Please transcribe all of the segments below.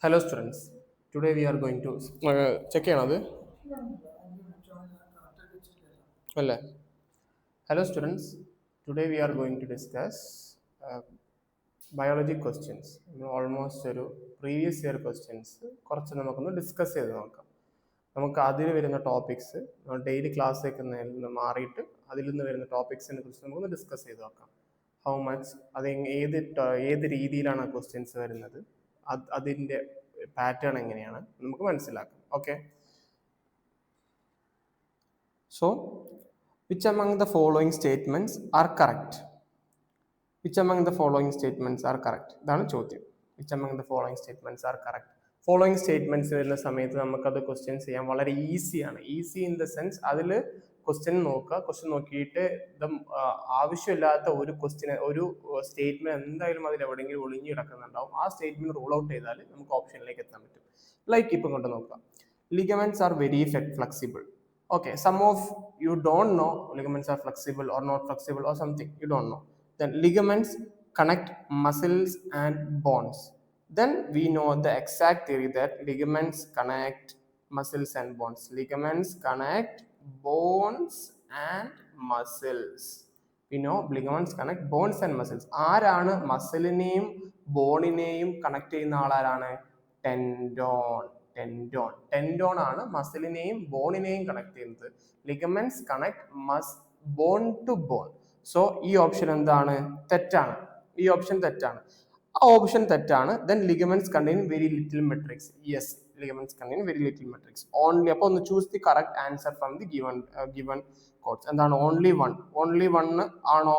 Hello students, today we are going to check ചെയ്യണത് അല്ലേ? Hello students, today we are going to discuss biology questions. Almost ഒരു previous year questions കുറച്ച് നമുക്കൊന്ന് discuss ചെയ്ത് നോക്കാം. നമുക്ക് അതിൽ വരുന്ന ടോപ്പിക്സ് ഡെയിലി ക്ലാസ് കേൾക്കുന്നതിൽ നിന്ന് മാറിയിട്ട് അതിൽ നിന്ന് വരുന്ന ടോപ്പിക്സിനെ കുറിച്ച് നമുക്കൊന്ന് ഡിസ്കസ് ചെയ്ത് നോക്കാം. ഹൗ മച്ച് അത് ഏത് രീതിയിലാണ് ക്വസ്റ്റ്യൻസ് വരുന്നത്, അതിൻ്റെ പാറ്റേൺ എങ്ങനെയാണ് നമുക്ക് മനസ്സിലാക്കാം. Okay, so which among the following statements are correct? Which among the following statements are correct? ഇതാണ് ചോദ്യം. Which among the following statements are correct? Following statements വരുന്ന സമയത്ത് നമുക്കത് ക്വസ്റ്റ്യൻസ് ചെയ്യാൻ വളരെ ഈസിയാണ്. ഈസി ഇൻ ദ സെൻസ് അതിൽ ക്വസ്റ്റ്യൻ നോക്കുക, ക്വസ്റ്റ്യൻ നോക്കിയിട്ട് ആവശ്യമില്ലാത്ത ഒരു ഒരു സ്റ്റേറ്റ്മെന്റ് എന്തായാലും അതിൽ എവിടെയെങ്കിലും ഒളിഞ്ഞു കിടക്കുന്നുണ്ടാവും. ആ സ്റ്റേറ്റ്മെന്റ് റൂൾ ഔട്ട് ചെയ്താൽ നമുക്ക് ഓപ്ഷനിലേക്ക് എത്താൻ പറ്റും. ലൈക്ക് ഇപ്പം കൊണ്ട് നോക്കാം, ligaments are very flexible. Okay, some of you don't know ligaments are flexible or not flexible or something you don't know. Then ligaments connect muscles and bones. Then we know the exact theory that ligaments connect muscles and bones. Ligaments connect bones and muscles. We know ligaments connect bones and muscles. ആരാണ് മസിലിനെയും ബോണിനെയും കണക്ട് ചെയ്യുന്ന ആളാരാണ്? Tendon. Tendon ആണ് മസിലിനെയും ബോണിനെയും connect ചെയ്യുന്നത്. Ligaments connect bone to bone. So ഈ option എന്താണ്? തെറ്റാണ്. ഈ ഓപ്ഷൻ തെറ്റാണ്. ആ ഓപ്ഷൻ തെറ്റാണ്. Then ligaments contain very little matrix. Yes, ligaments contain very little matrix. Only അപ്പോൾ ഒന്ന് choose the correct answer from the given codes. എന്താണ്? ഓൺലി വൺ ആണോ?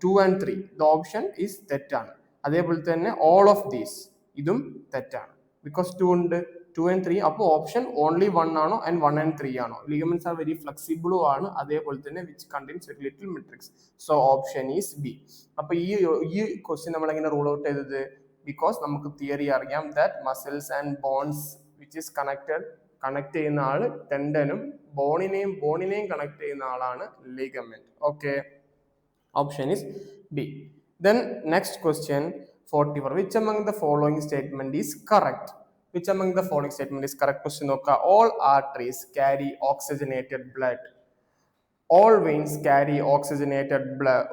2 and 3. ദ ഓപ്ഷൻ ഈസ് തെറ്റാണ്. അതേപോലെ തന്നെ ഓൾ ഓഫ് ദീസ്, ഇതും തെറ്റാണ്. ബിക്കോസ് 2 ഉണ്ട്, 2 and 3. അപ്പോൾ ഓപ്ഷൻ ഓൺലി 1 ആണോ ആൻഡ് 1 and 3 ആണോ? ലിഗമെന്റ്സ് ആർ വെരി ഫ്ലെക്സിബിളും ആണ്, അതേപോലെ തന്നെ which contains very little matrix. So option is B. അപ്പൊ ഈ ക്വസ്റ്റ്യൻ നമ്മൾ എങ്ങനെ റൂൾ ഔട്ട് ചെയ്തത്? ബിക്കോസ് നമുക്ക് തിയറി അറിയാം that muscles and bones which is connect ചെയ്യുന്ന ആള് ടെൻഡനും, ബോണിനെയും കണക്ട് ചെയ്യുന്ന ആളാണ് ligament. Okay, option is B. Then next question 44. Which among the following statement is correct? Which among the following statement is correct? Question നോക്കുക. All arteries carry oxygenated blood. All veins carry oxygenated blood.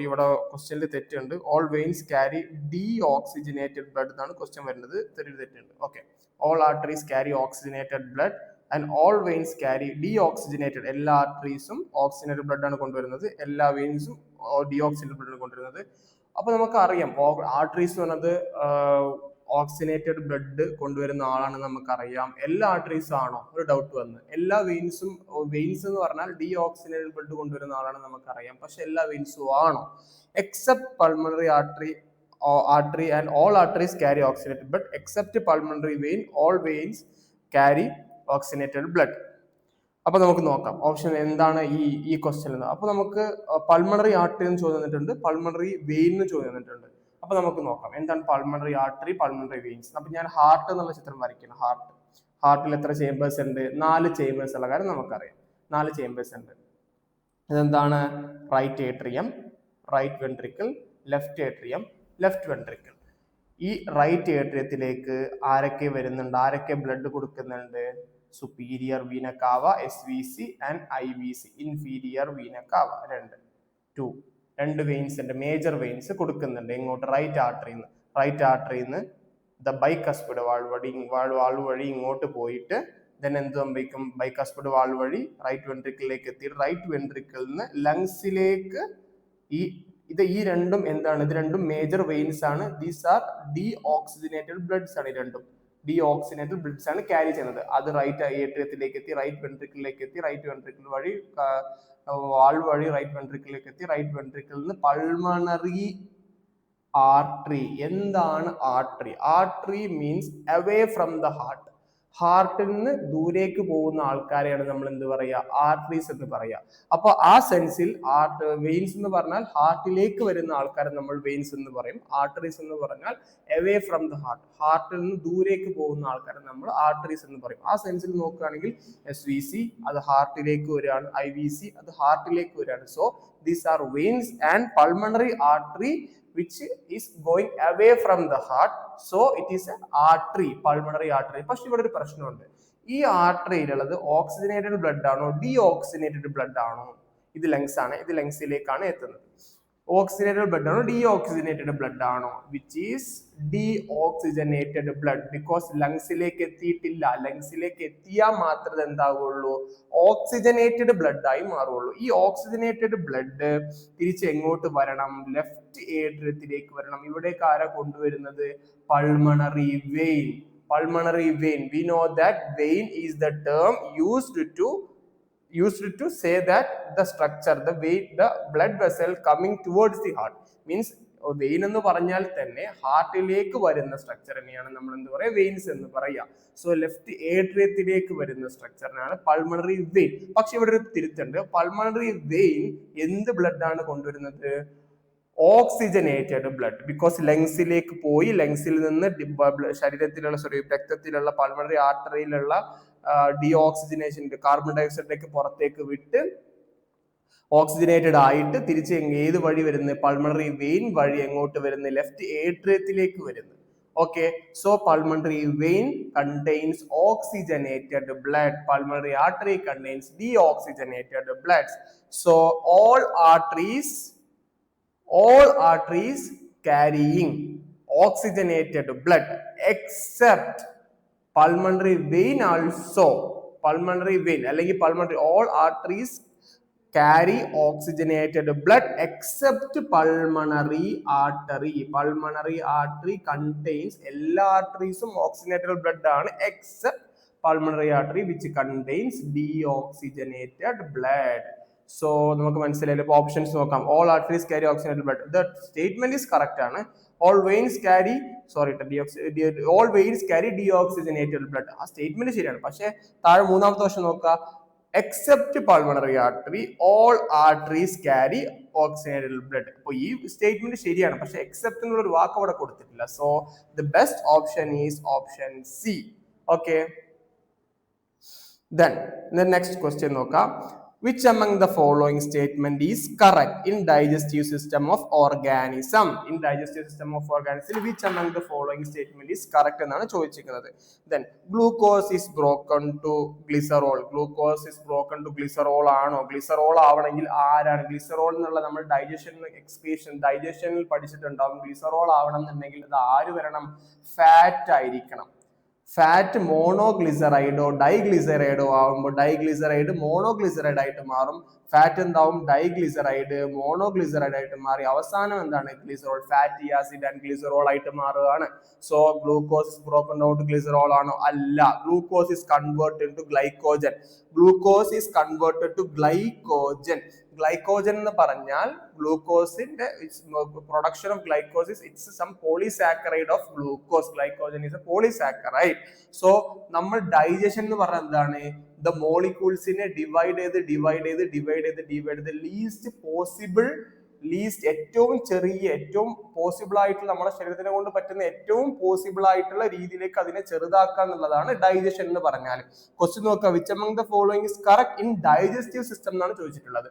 ഇവിടെ ക്വസ്റ്റ്യനിൽ തെറ്റുണ്ട്. All veins carry deoxygenated blood എന്നാണ് question വരുന്നത്. തെറ്റുണ്ട്. Okay, all arteries carry oxygenated blood and all veins carry deoxygenated. എല്ലാ ആർട്ടറീസും oxygenated blood ആണ് കൊണ്ടുവരുന്നത്, എല്ലാ വെയിൻസും ഡിയോക്സിജനേറ്റഡ് ബ്ലഡ് ആണ് കൊണ്ടുവരുന്നത്. അപ്പൊ നമുക്ക് അറിയാം ആർട്ടറീസ് എന്നത് ഓക്സിജനേറ്റഡ് ബ്ലഡ് കൊണ്ടുവരുന്ന ആളാണ് നമുക്കറിയാം. എല്ലാ ആർട്ടറീസും ആണോ? ഒരു ഡൗട്ട് വന്ന്. എല്ലാ വെയിൻസ് എന്ന് പറഞ്ഞാൽ ഡീഓക്സിജനേറ്റഡ് ബ്ലഡ് കൊണ്ടുവരുന്ന ആളാണ് നമുക്കറിയാം. പക്ഷെ എല്ലാ വെയിൻസും ആണോ? Except pulmonary artery and all arteries carry oxygenated blood except pulmonary vein. All veins carry oxygenated blood. അപ്പൊ നമുക്ക് നോക്കാം ഓപ്ഷൻ എന്താണ് ഈ ക്വസ്റ്റ്യൻ. അപ്പൊ നമുക്ക് പൾമണറി ആർട്ടറി എന്ന് ചോദ്യം തന്നിട്ടുണ്ട്, പൾമണറി വെയിൻ എന്ന് ചോദ്യം തന്നിട്ടുണ്ട്. അപ്പൊ നമുക്ക് നോക്കാം എന്താണ് പൾമണറി ആർട്ടറി, പൾമണറി വെയിൻസ്. അപ്പൊ ഞാൻ ഹാർട്ട് എന്നുള്ള ചിത്രം വരയ്ക്കണം. ഹാർട്ടിൽ എത്ര ചേമ്പേഴ്സ് ഉണ്ട്? 4 ചേമ്പേഴ്സ് ഉള്ള കാര്യം നമുക്കറിയാം. 4 ചേമ്പേഴ്സ് ഉണ്ട്. ഇതെന്താണ്? Right atrium, right ventricle, left atrium, left ventricle. ഈ റൈറ്റ് ഏട്രിയത്തിലേക്ക് ആരൊക്കെ വരുന്നുണ്ട്? ആരൊക്കെ ബ്ലഡ് കൊടുക്കുന്നുണ്ട്? Superior vena cava, SVC and IVC. Inferior vena cava രണ്ട് വെയിൻസ് ഉണ്ട്, മേജർ വെയിൻസ് കൊടുക്കുന്നുണ്ട്. എങ്ങോട്ട്? റൈറ്റ് ആർട്ടറിന്ന് ദ ബൈകസ്പിഡ് വാൾ വഴി ഇങ്ങോട്ട് പോയിട്ട് ദെൻ എന്ത് സംഭവിക്കും? ബൈകസ്പിഡ് വാൾ വഴി റൈറ്റ് വെൻട്രിക്കിളിലേക്ക് എത്തി, റൈറ്റ് വെൻട്രിക്കിളിൽ നിന്ന് ലങ്സിലേക്ക്. ഈ രണ്ടും എന്താണ്? ഇത് രണ്ടും മേജർ വെയിൻസ് ആണ്. ദീസ് ആർ ഡീഓക്സിജനേറ്റഡ് ബ്ലഡ്സ് ആണ്. ഈ രണ്ടും ഡീഓക്സിജനേറ്റഡ് ബ്ലഡ്സ് ആണ് ക്യാരി ചെയ്യുന്നത്. അത് റൈറ്റ് ഏട്രിയത്തിലേക്ക് എത്തി, റൈറ്റ് വെൻട്രിക്കിളിലേക്ക് എത്തി, റൈറ്റ് വെൻട്രിക്കിൾ വഴി വാൾ വഴി റൈറ്റ് വെൻട്രിക്കിളിലേക്ക് എത്തി, റൈറ്റ് വെൻട്രിക്കിളിൽ നിന്ന് പൾമണറി ആർട്ടറി. എന്താണ് artery? Artery means away from the heart. ഹാർട്ടിൽ നിന്ന് ദൂരേക്ക് പോകുന്ന ആൾക്കാരെയാണ് നമ്മൾ എന്ത് പറയുക? ആർട്ടറീസ് എന്ന് പറയുക. അപ്പൊ ആ സെൻസിൽ വെയിൻസ് എന്ന് പറഞ്ഞാൽ ഹാർട്ടിലേക്ക് വരുന്ന ആൾക്കാരെ നമ്മൾ വെയിൻസ് എന്ന് പറയും. ആർട്ടറീസ് എന്ന് പറഞ്ഞാൽ അവേ ഫ്രം ദ ഹാർട്ട്, ഹാർട്ടിൽ നിന്ന് ദൂരേക്ക് പോകുന്ന ആൾക്കാരെ നമ്മൾ ആർട്ടറീസ് എന്ന് പറയും. ആ സെൻസിൽ നോക്കുകയാണെങ്കിൽ SVC അത് ഹാർട്ടിലേക്ക് വരികയാണ്, IVC അത് ഹാർട്ടിലേക്ക് വരികയാണ്. So these are veins and pulmonary artery which is going away from the heart, so it is an artery, pulmonary artery. പക്ഷെ ഇവിടെ ഒരു പ്രശ്നമുണ്ട്. ഈ ആർട്ടറിയിലുള്ളത് ഓക്സിജനേറ്റഡ് ബ്ലഡ് ആണോ ഡീഓക്സിജനേറ്റഡ് ബ്ലഡ് ആണോ? ഇത് ലങ്സ് ആണ്, ഇത് ലങ്സിലേക്കാണ് എത്തുന്നത്. ഓക്സിജനേറ്റഡ് ബ്ലഡ് ആണോ ഡീഓക്സിജനേറ്റഡ് ബ്ലഡ് ആണോ? Which is deoxygenated blood, because ലങ്സിലേക്ക് എത്തിയിട്ടില്ല. ലങ്സിലേക്ക് എത്തിയാൽ മാത്രമേ എന്താവുള്ളൂ, ഓക്സിജനേറ്റഡ് ബ്ലഡ് ആയി മാറുള്ളൂ. ഈ ഓക്സിജനേറ്റഡ് ബ്ലഡ് തിരിച്ച് എങ്ങോട്ട് വരണം? ലെഫ്റ്റ് ഏട്രിയത്തിലേക്ക് വരണം. ഇവിടേക്ക് ആരാ കൊണ്ടുവരുന്നത്? Pulmonary vein. Pulmonary vein, we know that vein is the term used to say that the structure, the vein, the blood vessel coming towards the heart, means vein എന്ന് പറഞ്ഞാൽ തന്നെ ഹാർട്ടിലേക്ക് വരുന്ന സ്ട്രക്ചറിനെയാണ് നമ്മൾ എന്ത് പറയുക, വെയിൻസ് എന്ന് പറയുക. സോ ലെഫ്റ്റ് ഏട്രിയത്തിലേക്ക് വരുന്ന സ്ട്രക്ചറിനാണ് പൾമണറി വെയിൻ. പക്ഷെ ഇവിടെ ഒരു തിരുത്തുണ്ട്. പൾമണറി വെയിൻ എന്ത് ബ്ലഡ് ആണ് കൊണ്ടുവരുന്നത്? ഓക്സിജനേറ്റഡ് ബ്ലഡ്, ബിക്കോസ് ലങ്സിലേക്ക് പോയി ലങ്സിൽ നിന്ന് ശരീരത്തിലുള്ള രക്തത്തിലുള്ള പൾമണറി ആർട്ടറിയിലുള്ള ഡീഓക്സിജനേഷൻ, കാർബൺ ഡയോക്സൈഡിലേക്ക് പുറത്തേക്ക് വിട്ട് ഓക്സിജനേറ്റഡ് ആയിട്ട് തിരിച്ച് ഏത് വഴി വരുന്നത്? പൾമണറി വെയിൻ വഴി എങ്ങോട്ട് വരുന്നത്? ലെഫ്റ്റ് ഏട്രിയത്തിലേക്ക് വരുന്നത്. Okay, so pulmonary vein contains oxygenated blood, pulmonary artery contains deoxygenated blood. So all arteries carrying oxygenated blood except pulmonary vein also, pulmonary vein അല്ലെങ്കിൽ pulmonary, all arteries carry oxygenated blood except pulmonary artery. Pulmonary artery contains എല്ലാ arteriesum oxygenated blood ആണ് except pulmonary artery which contains deoxygenated blood. So നമുക്ക് മനസ്സിലായില്ലേ? Options നോക്കാം. All arteries carry oxygenated blood. The statement is correct ആണ്. All veins carry deoxygenated blood. ആ statement ശരിയാണ്. പക്ഷെ താഴെ മൂന്നാമത്തെ വർഷം നോക്കുക. Except pulmonary artery, all arteries carry oxygenated blood. അപ്പോൾ ഈ സ്റ്റേറ്റ്മെന്റ് ശരിയാണ്, പക്ഷെ എക്സെപ്റ്റ് എന്നുള്ള ഒരു വാക്ക് അവിടെ കൊടുത്തിട്ടില്ല. So the best option is option C. Okay. Then the next question നോക്കാം. Which among the following statement is correct in digestive system of organism? In digestive system of organism, which among the following statement is correct എന്നാണ് ചോദിച്ചിരിക്കുന്നത്. Then glucose is broken to glycerol. Glucose is broken to glycerol ആണോ? Glycerol ആവണമെങ്കിൽ ആരാണ്? Glycerol എന്നുള്ള നമ്മൾ ഡൈജഷനിൽ പഠിച്ചിട്ടുണ്ടാവും. Glycerol ആവണം എന്നുണ്ടെങ്കിൽ അത് ആര് വരണം? ഫാറ്റ് ആയിരിക്കണം. ഫാറ്റ് മോണോഗ്ലിസറൈഡോ ഡൈഗ്ലിസറൈഡോ ആവുമ്പോൾ ഡൈഗ്ലിസറൈഡ് മോണോഗ്ലിസറൈഡ് ആയിട്ട് മാറും. ഫാറ്റ് എന്താവും? ഡൈഗ്ലിസറൈഡ് മോണോഗ്ലിസറൈഡ് ആയിട്ട് മാറി അവസാനം എന്താണ്? Glycerol, fatty acid and glycerol ആയിട്ട് മാറുകയാണ്. So glucose is broken down to glycerol ആണോ? അല്ല. Glucose is converted to glycogen. Glucose is converted to glycogen. Glycogen എന്ന് പറഞ്ഞാൽ ഗ്ലൂക്കോസിന്റെ production of glycosis, it's some polysaccharide of glucose. Glycogen is a polysaccharide. So നമ്മൾ digestion എന്ന് പറഞ്ഞാൽ എന്താണ്? The മോളിക്യൂൾസിനെ ഡിവൈഡ് ചെയ്ത് ലീസ്റ്റ് ഏറ്റവും ചെറിയ, ഏറ്റവും പോസിബിൾ ആയിട്ടുള്ള, നമ്മുടെ ശരീരത്തിനെ കൊണ്ട് പറ്റുന്ന ഏറ്റവും പോസിബിൾ ആയിട്ടുള്ള രീതിയിലേക്ക് അതിനെ ചെറുതാക്കുക എന്നുള്ളതാണ് ഡൈജഷൻ എന്ന് പറഞ്ഞാൽ. ക്വസ്റ്റ്യൻ നോക്കുക. Which among the following is correct in digestive system എന്നാണ് ചോദിച്ചിട്ടുള്ളത്.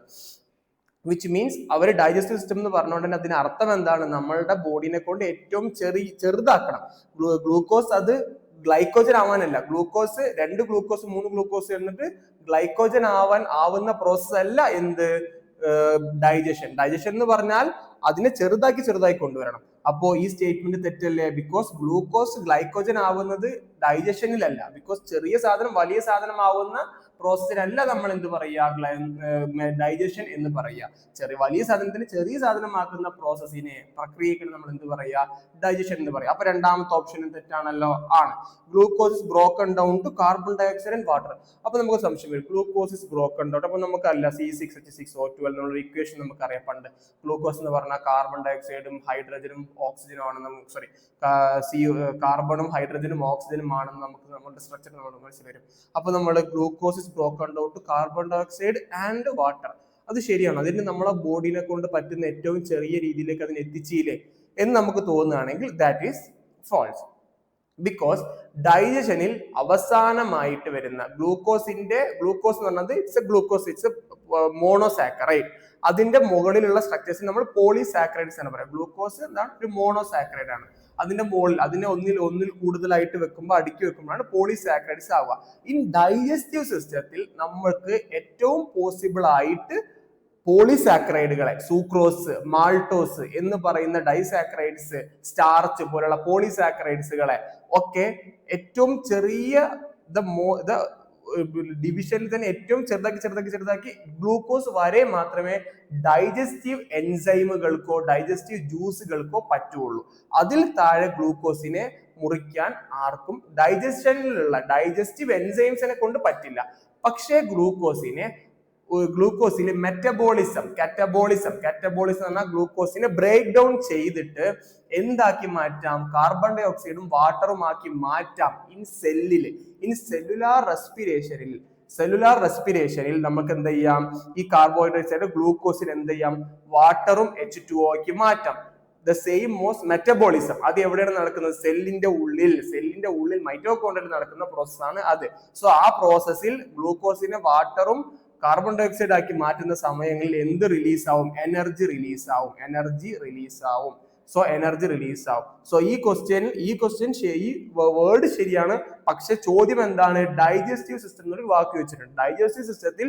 വിച്ച് മീൻസ് അവർ ഡൈജസ്റ്റീവ് സിസ്റ്റം എന്ന് പറഞ്ഞുകൊണ്ട് തന്നെ അതിന് അർത്ഥം എന്താണ്? നമ്മളുടെ ബോഡിനെ കൊണ്ട് ഏറ്റവും ചെറുതാക്കണം. ഗ്ലൂക്കോസ് അത് ഗ്ലൈക്കോജൻ ആവാനല്ല. ഗ്ലൂക്കോസ് 2 ഗ്ലൂക്കോസ് 3 ഗ്ലൂക്കോസ് എന്നിട്ട് ഗ്ലൈക്കോജൻ ആവുന്ന പ്രോസസ് അല്ല എന്ത്? ഡൈജഷൻ. ഡൈജഷൻ എന്ന് പറഞ്ഞാൽ അതിനെ ചെറുതാക്കി കൊണ്ടുവരണം. അപ്പോ ഈ സ്റ്റേറ്റ്മെന്റ് തെറ്റല്ലേ? ബിക്കോസ് ഗ്ലൂക്കോസ് ഗ്ലൈക്കോജൻ ആവുന്നത് ഡൈജഷനിലല്ല. ബിക്കോസ് ചെറിയ സാധനം വലിയ സാധനം ആവുന്ന പ്രോസസ്സിനല്ല നമ്മൾ എന്ത് പറയുക? ഡൈജഷൻ എന്ന് പറയുക. വലിയ സാധനത്തിന് ചെറിയ സാധനമാക്കുന്ന പ്രോസസ്സിനെ, പ്രക്രിയക്കാണ് നമ്മൾ എന്ത് പറയുക? ഡൈജഷൻ എന്ന് പറയുക. അപ്പൊ രണ്ടാമത്തെ ഓപ്ഷനും തെറ്റാണല്ലോ. ആണ്. Glucose is broken down to carbon dioxide and water. അപ്പൊ നമുക്ക് സംശയം വരും, ഗ്ലൂക്കോസ് ഇസ് ബ്രോക്കൺ ഡൗൺ. അപ്പൊ നമുക്കല്ല C6H6O12 എന്നുള്ള ഇക്വേഷൻ നമുക്കറിയാം. പണ്ട് ഗ്ലൂക്കോസ് എന്ന് പറഞ്ഞാൽ കാർബൺ ഡയോക്സൈഡും ഹൈഡ്രജനും ഓക്സിജനും ആണെന്ന് കാർബണും ഹൈഡ്രജനും ഓക്സിജനും ആണെന്ന് നമുക്ക് നമ്മുടെ സ്ട്രക്ചർ നമ്മൾ മനസ്സിലാവും. അപ്പൊ നമ്മൾ glucose broken down to carbon dioxide and water. അത് ശരിയാണ്. അതിന് നമ്മളെ ബോഡിനെ കൊണ്ട് പറ്റുന്ന ഏറ്റവും ചെറിയ രീതിയിലേക്ക് അതിനെ എത്തിച്ചില്ലേ എന്ന് നമുക്ക് തോന്നുകയാണെങ്കിൽ ദാറ്റ് ഈസ് ഫാൾസ്. ബിക്കോസ് ഡൈജഷനിൽ അവസാനമായിട്ട് വരുന്ന ഗ്ലൂക്കോസ് എന്ന് പറഞ്ഞത് ഇറ്റ്സ് എ മോണോസാക്കറൈഡ്. അതിന്റെ മുകളിലുള്ള സ്ട്രക്ചേഴ്സ് നമ്മൾ പോളിസാക്കറൈഡ്സ് എന്ന് പറയാം. ഗ്ലൂക്കോസ് എന്താണ്? ഒരു മോണോസാക്കറൈഡ് ആണ്. അതിന്റെ മുകളിൽ അതിനെ ഒന്നിൽ കൂടുതലായിട്ട് വെക്കുമ്പോൾ അടുക്കി വെക്കുമ്പോഴാണ് പോളിസാക്കറൈഡ്സ് ആവുക. ഇൻ ഡൈജസ്റ്റീവ് സിസ്റ്റത്തിൽ നമ്മൾക്ക് ഏറ്റവും പോസിബിൾ ആയിട്ട് പോളിസാക്കറൈഡുകളെ, സൂക്രോസ്, മാൾട്ടോസ് എന്ന് പറയുന്ന ഡൈസാക്കറൈഡ്സ്, സ്റ്റാർച്ച് പോലുള്ള പോളിസാക്കറൈഡ്സുകളെ ഒക്കെ ഏറ്റവും ചെറിയ ഡിവിഷനിൽ തന്നെ ഏറ്റവും ചെറുതാക്കി ഗ്ലൂക്കോസ് വരെ മാത്രമേ ഡൈജസ്റ്റീവ് എൻസൈമുകൾക്കോ ഡൈജസ്റ്റീവ് ജ്യൂസുകൾക്കോ പറ്റുള്ളൂ. അതിൽ താഴെ ഗ്ലൂക്കോസിനെ മുറിക്കാൻ ആർക്കും ഡൈജസ്റ്റീവ് എൻസൈംസിനെ കൊണ്ട് പറ്റില്ല. പക്ഷേ ഗ്ലൂക്കോസിലെ കാറ്റബോളിസം എന്ന് പറഞ്ഞാൽ ഗ്ലൂക്കോസിനെ ബ്രേക്ക് ഡൗൺ ചെയ്തിട്ട് എന്താക്കി മാറ്റാം? കാർബൺ ഡൈ ഓക്സൈഡും വാട്ടറും ആക്കി മാറ്റാം. ഇൻ സെല്ലുലാർ റെസ്പിറേഷനിൽ നമുക്ക് എന്ത് ചെയ്യാം? ഈ കാർബോഹൈഡ്രേറ്റ്സ് ഗ്ലൂക്കോസിന് എന്ത് ചെയ്യാം? വാട്ടറും H2O ആക്കി മാറ്റാം. ദ സെയിം മോസ് മെറ്റബോളിസം അത് എവിടെയാണ് നടക്കുന്നത്? സെല്ലിന്റെ ഉള്ളിൽ മൈറ്റോകോൺഡ്രിയയിൽ നടക്കുന്ന പ്രോസസ് ആണ് അത്. സോ ആ പ്രോസസ്സിൽ ഗ്ലൂക്കോസിനെ വാട്ടറും കാർബൺ ഡൈ ഓക്സൈഡ് ആക്കി മാറ്റുന്ന സമയങ്ങളിൽ എന്ത് റിലീസ് ആവും? എനർജി റിലീസ് ആവും. സോ എനർജി റിലീസ് ആവും. സോ ഈ വേർഡ് ശരിയാണ്. പക്ഷെ ചോദ്യം എന്താണ്? ഡൈജസ്റ്റീവ് സിസ്റ്റം എന്നൊരു വാക്ക് വെച്ചിട്ടുണ്ട്. ഡൈജസ്റ്റീവ് സിസ്റ്റത്തിൽ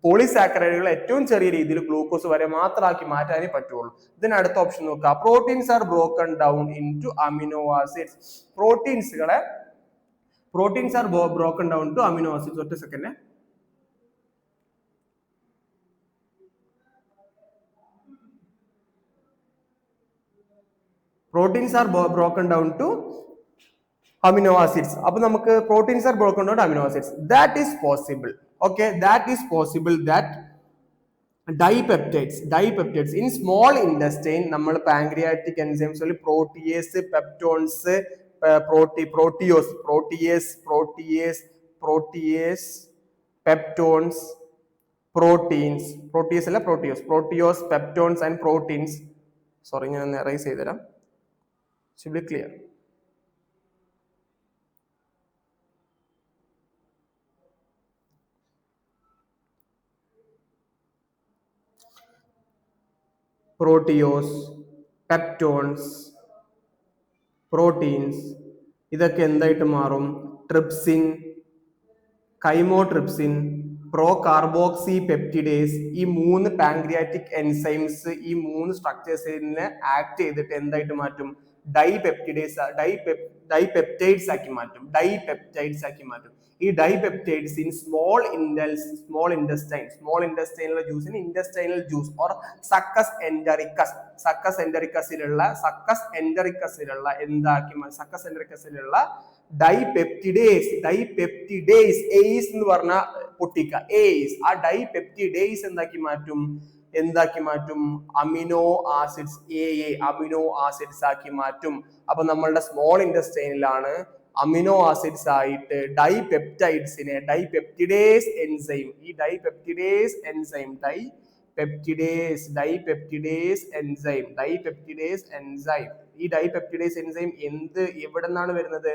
പോളിസാക്കറൈഡുകൾ ഏറ്റവും ചെറിയ രീതിയിൽ ഗ്ലൂക്കോസ് വരെ മാത്രമാക്കി മാറ്റാനേ പറ്റുള്ളൂ. ഇതിനടുത്ത ഓപ്ഷൻ നോക്കുക. Proteins are broken down into amino acids. Proteins are broken down to amino acids. ഒറ്റ second. Proteins are broken down to amino acids. അപ്പൊ നമുക്ക് proteins are broken down to amino acids. That is possible. Okay, that is possible that dipeptides in small intestine നമ്മൾ pancreatic enzymes protease, peptones, proteose, peptones, proteose, peptones and proteins. Sorry, ഞാൻ ഒന്ന് erase ചെയ്തുതരാം. Should be clear. Proteose, peptones, proteins ഇതൊക്കെ എന്തായിട്ട് മാറും? Trypsin, chymotrypsin, പ്രോകാർബോക്സി peptidase, ഈ 3 pancreatic enzymes ഈ 3 സ്ട്രക്ചേഴ്സിനെ act ചെയ്തിട്ട് എന്തായിട്ട് മാറ്റും? ഡൈപെപ്റ്റൈഡ്സ് ആക്കി മാറ്റും. ഈ ഡൈപെപ്റ്റൈഡ്സ് ഇൻ സ്മോൾ ഇൻഡസ്റ്റൈനിലെ ജ്യൂസിന് ഇൻഡസ്റ്റൈനൽ ജ്യൂസ് ഓർ സക്കസ് എൻഡറിക്കസിലുള്ള ഡൈപെപ്റ്റിഡേസ് എയ്സ് എന്ന് പറഞ്ഞ പൊട്ടിക്ക എയ്സ്. ആ ഡൈപെപ്റ്റിഡേസ് എന്താക്കി മാറ്റും? അമിനോ ആസിഡ്സ് അമിനോ ആസിഡ്സ് ആക്കി മാറ്റും. അപ്പൊ നമ്മളുടെ സ്മോൾ ഇൻഡസ്റ്റൈനിലാണ് അമിനോ ആസിഡ്സ് ആയിട്ട് ഡൈപെപ്റ്റിഡേസ് എൻസൈം എവിടെ നിന്നാണ് വരുന്നത്?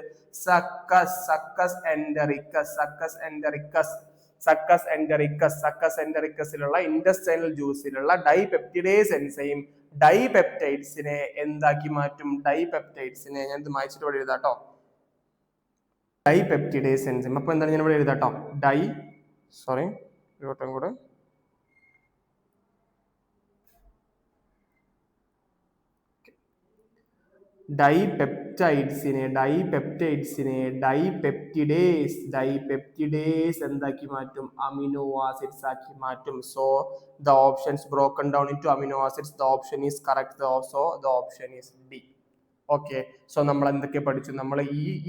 സക്കസ് എൻഡറിക്കസിലുള്ള ഇൻഡസ്റ്റൈനൽ ജ്യൂസിലുള്ള ഡൈപെപ്റ്റിഡേസ് എൻസൈം ഡൈപെപ്റ്റൈഡ്സിനെ എന്താക്കി മാറ്റും? ഞാൻ ഇത് മായ്ച്ചിട്ട് ഇവിടെ എഴുതാട്ടോ. ഡൈപെപ്റ്റിഡേസ് എൻസൈം. അപ്പൊ എന്താണ് ഞാൻ ഇവിടെ എഴുതാട്ടോ? കൂടെ ഡൈപെപ്റ്റൈഡ്സിനെ ഡൈപെപ്റ്റിഡേസ് എന്താക്കി മാറ്റും? അമിനോ ആസിഡ്സ് ആക്കി മാറ്റും. So the options broken down into amino acids. The option is correct. So the option is D. Okay, so നമ്മൾ എന്തൊക്കെ പഠിച്ചു? നമ്മൾ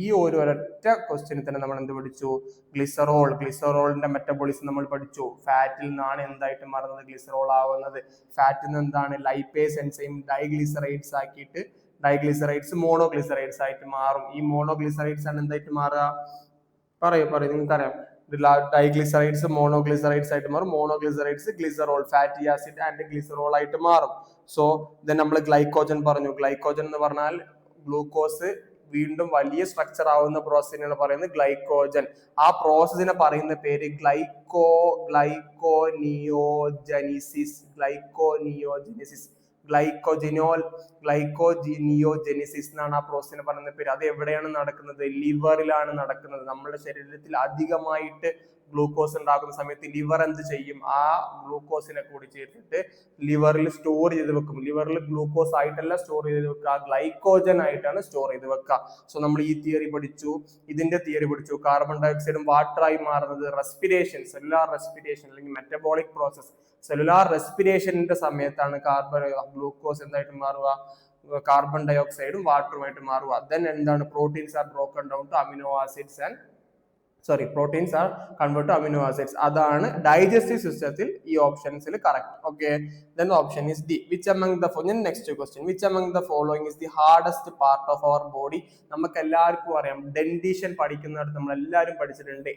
ഈ ഒരൊറ്റ ക്വസ്റ്റ്യനിൽ തന്നെ നമ്മൾ എന്ത് പഠിച്ചു? ഗ്ലിസറോളിന്റെ മെറ്റബോളിസം നമ്മൾ പഠിച്ചു. ഫാറ്റിൽ നിന്നാണ് എന്തായിട്ട് മാറുന്നത്? ഗ്ലിസറോൾ ആവുന്നത്. ഫാറ്റിൽ നിന്ന് എന്താണ്? ലൈപ്പേസ് എൻസൈം ഡൈഗ്ലിസറൈഡ്സ് ആക്കിയിട്ട് ഡൈഗ്ലിസറൈഡ്സ് മോണോഗ്ലിസറൈഡ്സ് ആയിട്ട് മാറും. ഈ മോണോഗ്ലിസറൈഡ്സ് ആണ് എന്തായിട്ട് മാറുക? പറയൂ, നിങ്ങൾക്കറിയാം. ഡൈഗ്ലിസറൈഡ്സ് മോണോഗ്ലിസറൈഡ്സ് ആയിട്ട് മാറും. Monoglycerides glycerol, fatty acid and glycerol ആയിട്ട് മാറും. സോ നമ്മൾ ഗ്ലൈക്കോജൻ പറഞ്ഞു. ഗ്ലൈക്കോജൻ എന്ന് പറഞ്ഞാൽ ഗ്ലൂക്കോസ് വീണ്ടും വലിയ സ്ട്രക്ചർ ആവുന്ന പ്രോസസ്സിനാണ് പറയുന്നത് ഗ്ലൈക്കോജൻ. ആ പ്രോസസ്സിനെ പറയുന്ന പേര് ഗ്ലൈക്കോനിയോജെനിസിസ് എന്നാണ് ആ പ്രോസസ്സിനെ പറയുന്ന പേര്. അത് എവിടെയാണ് നടക്കുന്നത്? ലിവറിലാണ് നടക്കുന്നത്. നമ്മുടെ ശരീരത്തിൽ അധികമായിട്ട് ഗ്ലൂക്കോസ് ഉണ്ടാക്കുന്ന സമയത്ത് ലിവർ എന്ത് ചെയ്യും? ആ ഗ്ലൂക്കോസിനെ കൂടി ചേർത്തിട്ട് ലിവറിൽ സ്റ്റോർ ചെയ്ത് വെക്കും. ലിവറിൽ ഗ്ലൂക്കോസ് ആയിട്ടല്ല സ്റ്റോർ ചെയ്ത് വെക്കുക, ഗ്ലൈക്കോജൻ ആയിട്ടാണ് സ്റ്റോർ ചെയ്ത് വെക്കുക. സോ നമ്മൾ ഈ തിയറി പഠിച്ചു, ഇതിന്റെ തിയറി പഠിച്ചു. കാർബൺ ഡയോക്സൈഡും വാട്ടറായി മാറുന്നത് റെസ്പിറേഷൻ, സെല്ലുലാർ റെസ്പിറേഷൻ അല്ലെങ്കിൽ മെറ്റബോളിക് പ്രോസസ്, സെല്ലുലാർ റെസ്പിറേഷന്റെ സമയത്താണ് ഗ്ലൂക്കോസ് എന്തായിട്ട് മാറുക? കാർബൺ ഡയോക്സൈഡും വാട്ടറുമായിട്ട് മാറുക. ദെൻ എന്താണ്? Proteins are broken down to amino acids and proteins are converted to amino acids. അതാണ് ഡൈജസ്റ്റീവ് സിസ്റ്റത്തിൽ ഈ ഓപ്ഷൻസിൽ correct. Okay, then the option is D. Which among the following, next question, which among the following is the hardest part of our body? നമുക്ക് എല്ലാവർക്കും അറിയാം, ഡെന്റിഷൻ പഠിക്കുന്നിടത്ത് നമ്മൾ എല്ലാവരും പഠിച്ചിട്ടുണ്ട്